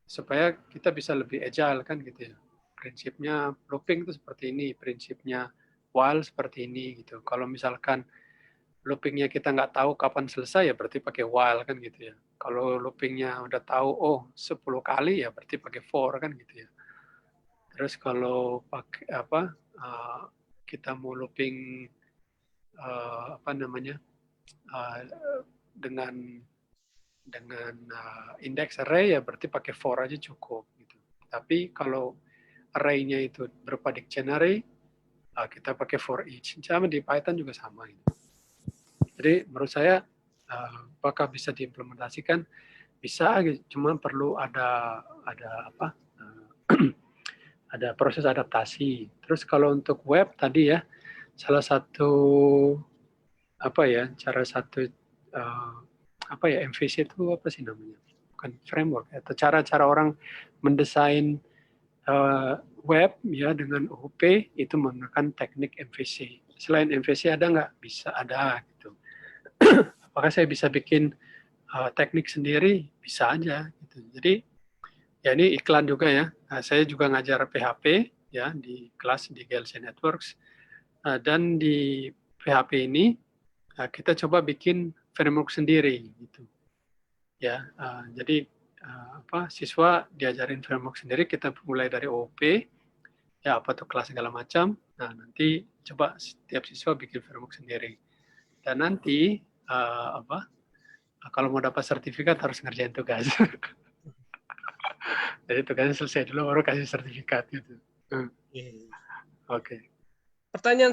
Supaya kita bisa lebih agile kan gitu ya. Prinsipnya looping itu seperti ini, prinsipnya while seperti ini gitu. Kalau misalkan loopingnya kita nggak tahu kapan selesai, ya berarti pakai while kan gitu ya. Kalau loopingnya udah tahu, oh 10 kali, ya berarti pakai for kan gitu ya. Terus kalau pakai kita mau looping dengan index array, ya berarti pakai for aja cukup gitu. Tapi kalau array-nya itu berupa dictionary, kita pakai for each. Sama di Python juga sama gitu. Jadi menurut saya apakah bisa diimplementasikan? Bisa, cuma perlu ada ada proses adaptasi. Terus kalau untuk web tadi ya, salah satu cara satu MVC itu apa sih namanya? Bukan framework atau cara-cara orang mendesain web ya dengan OOP itu menggunakan teknik MVC. Selain MVC ada nggak? Bisa ada gitu. Apakah saya bisa bikin teknik sendiri? Bisa aja gitu. Jadi ya ini iklan juga ya. Nah, saya juga ngajar PHP ya di kelas di GLC Networks. Dan di PHP ini kita coba bikin framework sendiri gitu. Ya, jadi siswa diajarin framework sendiri, kita mulai dari OOP, ya apa tuh kelas segala macam. Nah, nanti coba setiap siswa bikin framework sendiri. Dan nanti kalau mau dapat sertifikat harus ngerjain tugas. Jadi tugasnya selesai dulu baru kasih sertifikat gitu. Oke. Pertanyaan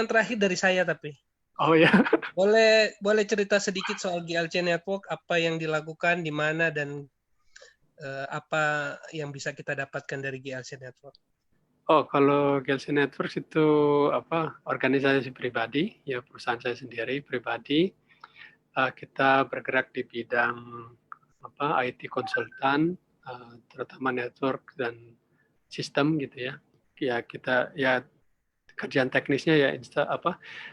terakhir dari saya tapi. Oh ya. Boleh cerita sedikit soal GLC Network, apa yang dilakukan, di mana, dan apa yang bisa kita dapatkan dari GLC Network? Oh, kalau GLC Networks itu organisasi pribadi, ya perusahaan saya sendiri pribadi. Kita bergerak di bidang IT konsultan, terutama network dan sistem gitu ya. Ya kita ya kerjaan teknisnya ya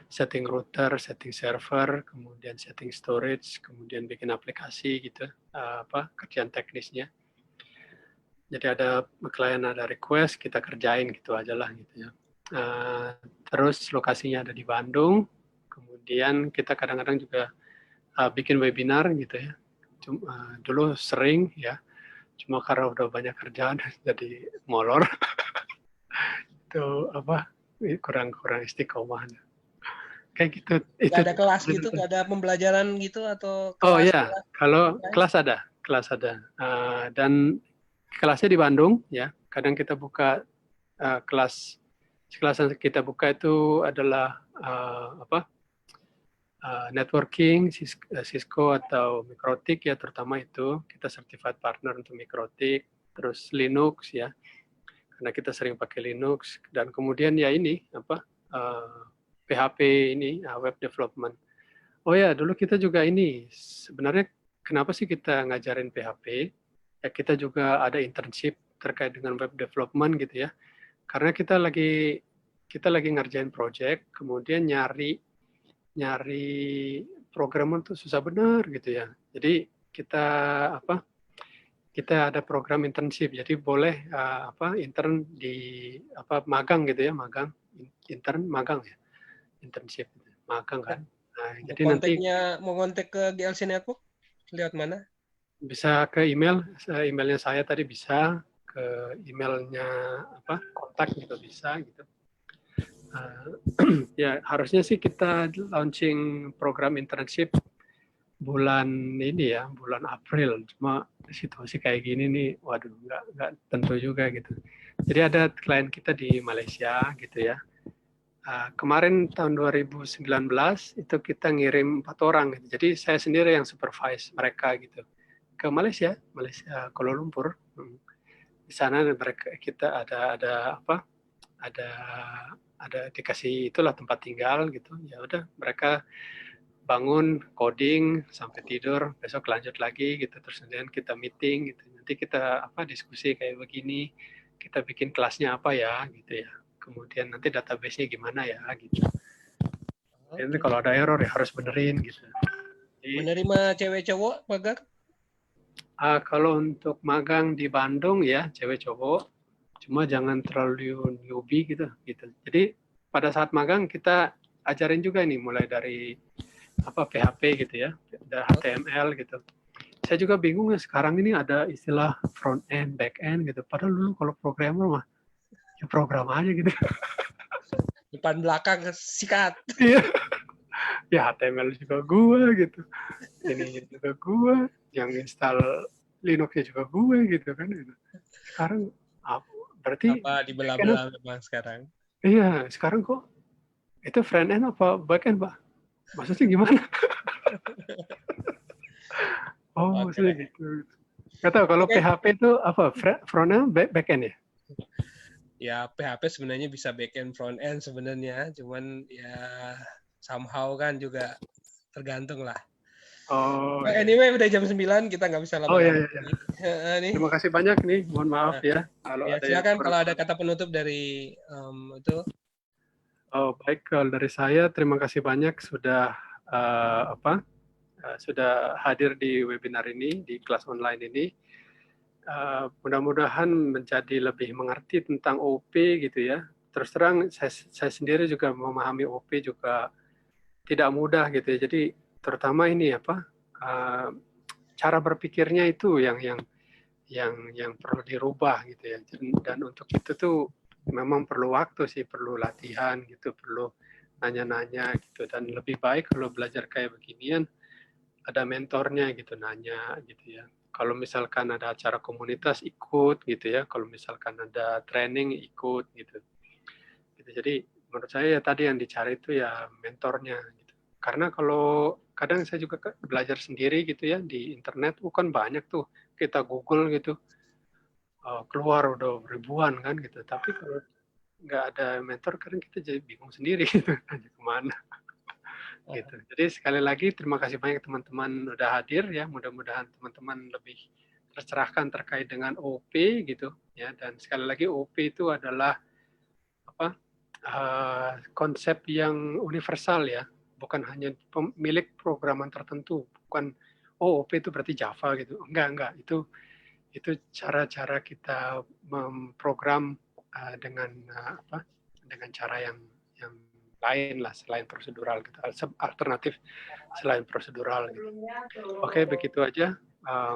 setting router, setting server, kemudian setting storage, kemudian bikin aplikasi gitu. Kerjaan teknisnya. Jadi ada klien ada request, kita kerjain gitu aja lah gitu ya. Terus lokasinya ada di Bandung. Kemudian kita kadang-kadang juga bikin webinar gitu ya. Dulu sering ya, cuma karena udah banyak kerjaan jadi molor. Itu kurang istiqomah. Kayak gitu. Gak ada kelas gitu, gak ada pembelajaran gitu atau kelas? Oh ya, kalau kelas ada. Dan kelasnya di Bandung ya. Kadang kita buka kelas yang kita buka itu adalah networking, Cisco atau Mikrotik ya, terutama itu kita certified partner untuk Mikrotik, terus Linux ya, karena kita sering pakai Linux, dan kemudian ya ini PHP ini web development. Oh ya, dulu kita juga ini sebenarnya kenapa sih kita ngajarin PHP? Ya kita juga ada internship terkait dengan web development gitu ya, karena kita lagi ngerjain project, kemudian nyari programmer tuh susah benar gitu ya. Jadi kita ada program internship. Jadi boleh intern di magang gitu ya, magang ya. Internship magang kan. Nah, jadi nanti mau kontak ke GLC Network lewat mana? Bisa ke emailnya saya tadi, bisa ke emailnya kontak juga bisa gitu. Ya harusnya sih kita launching program internship bulan April, cuma situasi kayak gini nih, waduh nggak tentu juga gitu. Jadi ada klien kita di Malaysia gitu ya. Kemarin tahun 2019 itu kita ngirim 4 orang gitu. Jadi saya sendiri yang supervise mereka gitu ke Malaysia Kuala Lumpur. Di sana kita ada dikasih itulah tempat tinggal gitu. Ya udah mereka bangun coding sampai tidur, besok lanjut lagi gitu, terus kemudian kita meeting gitu. Nanti kita diskusi kayak begini, kita bikin kelasnya apa ya gitu ya. Kemudian nanti database-nya gimana ya gitu. Nanti kalau ada error ya harus benerin gitu. Jadi, menerima cewek cowok magang? Kalau untuk magang di Bandung ya cewek cowok, cuma jangan terlalu newbie gitu. Jadi pada saat magang kita ajarin juga nih mulai dari PHP gitu ya, ada HTML gitu. Saya juga bingung ya sekarang ini ada istilah front end, back end gitu. Padahal dulu kalau programmer mah ya program aja gitu. Depan belakang sikat. Iya. Ya HTML juga gua gitu. Ini juga gua, yang install Linux-nya juga gue gitu kan. Sekarang berarti apa dibelah-belah memang sekarang. Iya, sekarang kok itu front end apa back end, Pak? Maksudnya gimana? Maksudnya gitu. Nggak tahu kalau PHP itu apa? Front end, back end ya? Ya PHP sebenarnya bisa back end front end sebenarnya, cuman ya somehow kan juga tergantung lah. Oh, Well, iya. anyway udah jam 9, kita nggak bisa Oh, iya, lama-lama iya, iya. lagi. Nih. Terima kasih banyak nih. Mohon maaf Nah, ya kalau ya ada yang silakan kurang. kalau ada kata penutup dari itu. Oh, baik, kalau dari saya terima kasih banyak sudah sudah hadir di webinar ini, di kelas online ini. Mudah-mudahan menjadi lebih mengerti tentang OP gitu ya. Terus terang saya sendiri juga memahami OP juga tidak mudah gitu ya. Jadi terutama ini cara berpikirnya itu yang perlu dirubah gitu ya. Dan untuk itu tuh memang perlu waktu sih, perlu latihan gitu, perlu nanya-nanya gitu. Dan lebih baik kalau belajar kayak beginian ada mentornya gitu, nanya gitu ya. Kalau misalkan ada acara komunitas ikut gitu ya. Kalau misalkan ada training ikut gitu. Jadi menurut saya ya tadi yang dicari itu ya mentornya gitu. Karena kalau kadang saya juga belajar sendiri gitu ya di internet, kan banyak tuh kita Google gitu, keluar udah ribuan kan gitu. Tapi kalau nggak ada mentor, kadang kita jadi bingung sendiri gitu, nanya kemana gitu. Jadi sekali lagi terima kasih banyak teman-teman udah hadir ya. Mudah-mudahan teman-teman lebih tercerahkan terkait dengan OP gitu ya. Dan sekali lagi OP itu adalah konsep yang universal ya, bukan hanya pemilik programan tertentu, bukan OP itu berarti Java gitu, enggak itu cara-cara kita memprogram dengan cara yang lain lah selain prosedural gitu, alternatif selain prosedural gitu. Oke, begitu aja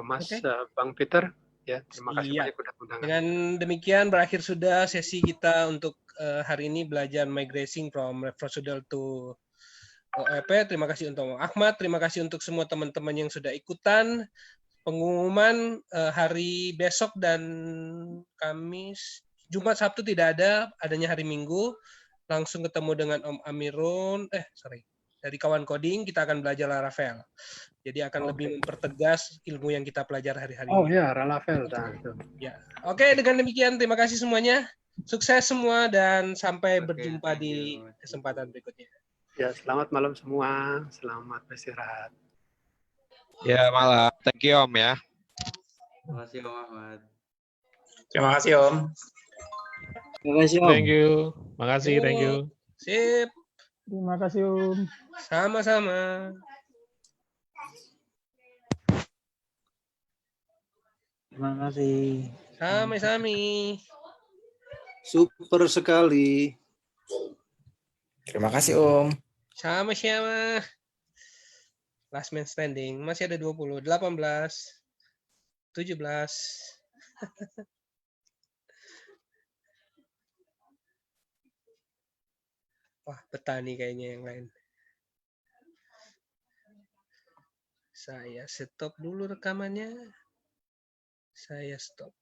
Mas Bang Peter ya, terima kasih banyak udah undangan. Dengan demikian berakhir sudah sesi kita untuk hari ini belajar migrating from procedural to OEP. Terima kasih untuk Ahmad, terima kasih untuk semua teman-teman yang sudah ikutan. Pengumuman hari besok dan Kamis, Jumat, Sabtu tidak ada, adanya hari Minggu. Langsung ketemu dengan Om Amirun, dari kawan coding kita akan belajar Laravel. Jadi akan lebih mempertegas ilmu yang kita pelajari hari-hari ini. Oh ya, Laravel. Ya. Oke, dengan demikian terima kasih semuanya. Sukses semua dan sampai berjumpa di kesempatan berikutnya. Ya, selamat malam semua. Selamat beristirahat. Ya, malam. Thank you, Om ya. Terima kasih Om Ahmad. Terima kasih Om. Terima kasih Om. Thank you. Makasih, thank you. Sip. Terima kasih Om. Sama-sama. Terima kasih. Sami-sami. Super sekali. Terima kasih Om. Sama-sama. Last man standing. Masih ada 20, 18, 17. Wah, petani kayaknya yang lain. Saya stop dulu rekamannya. Saya stop.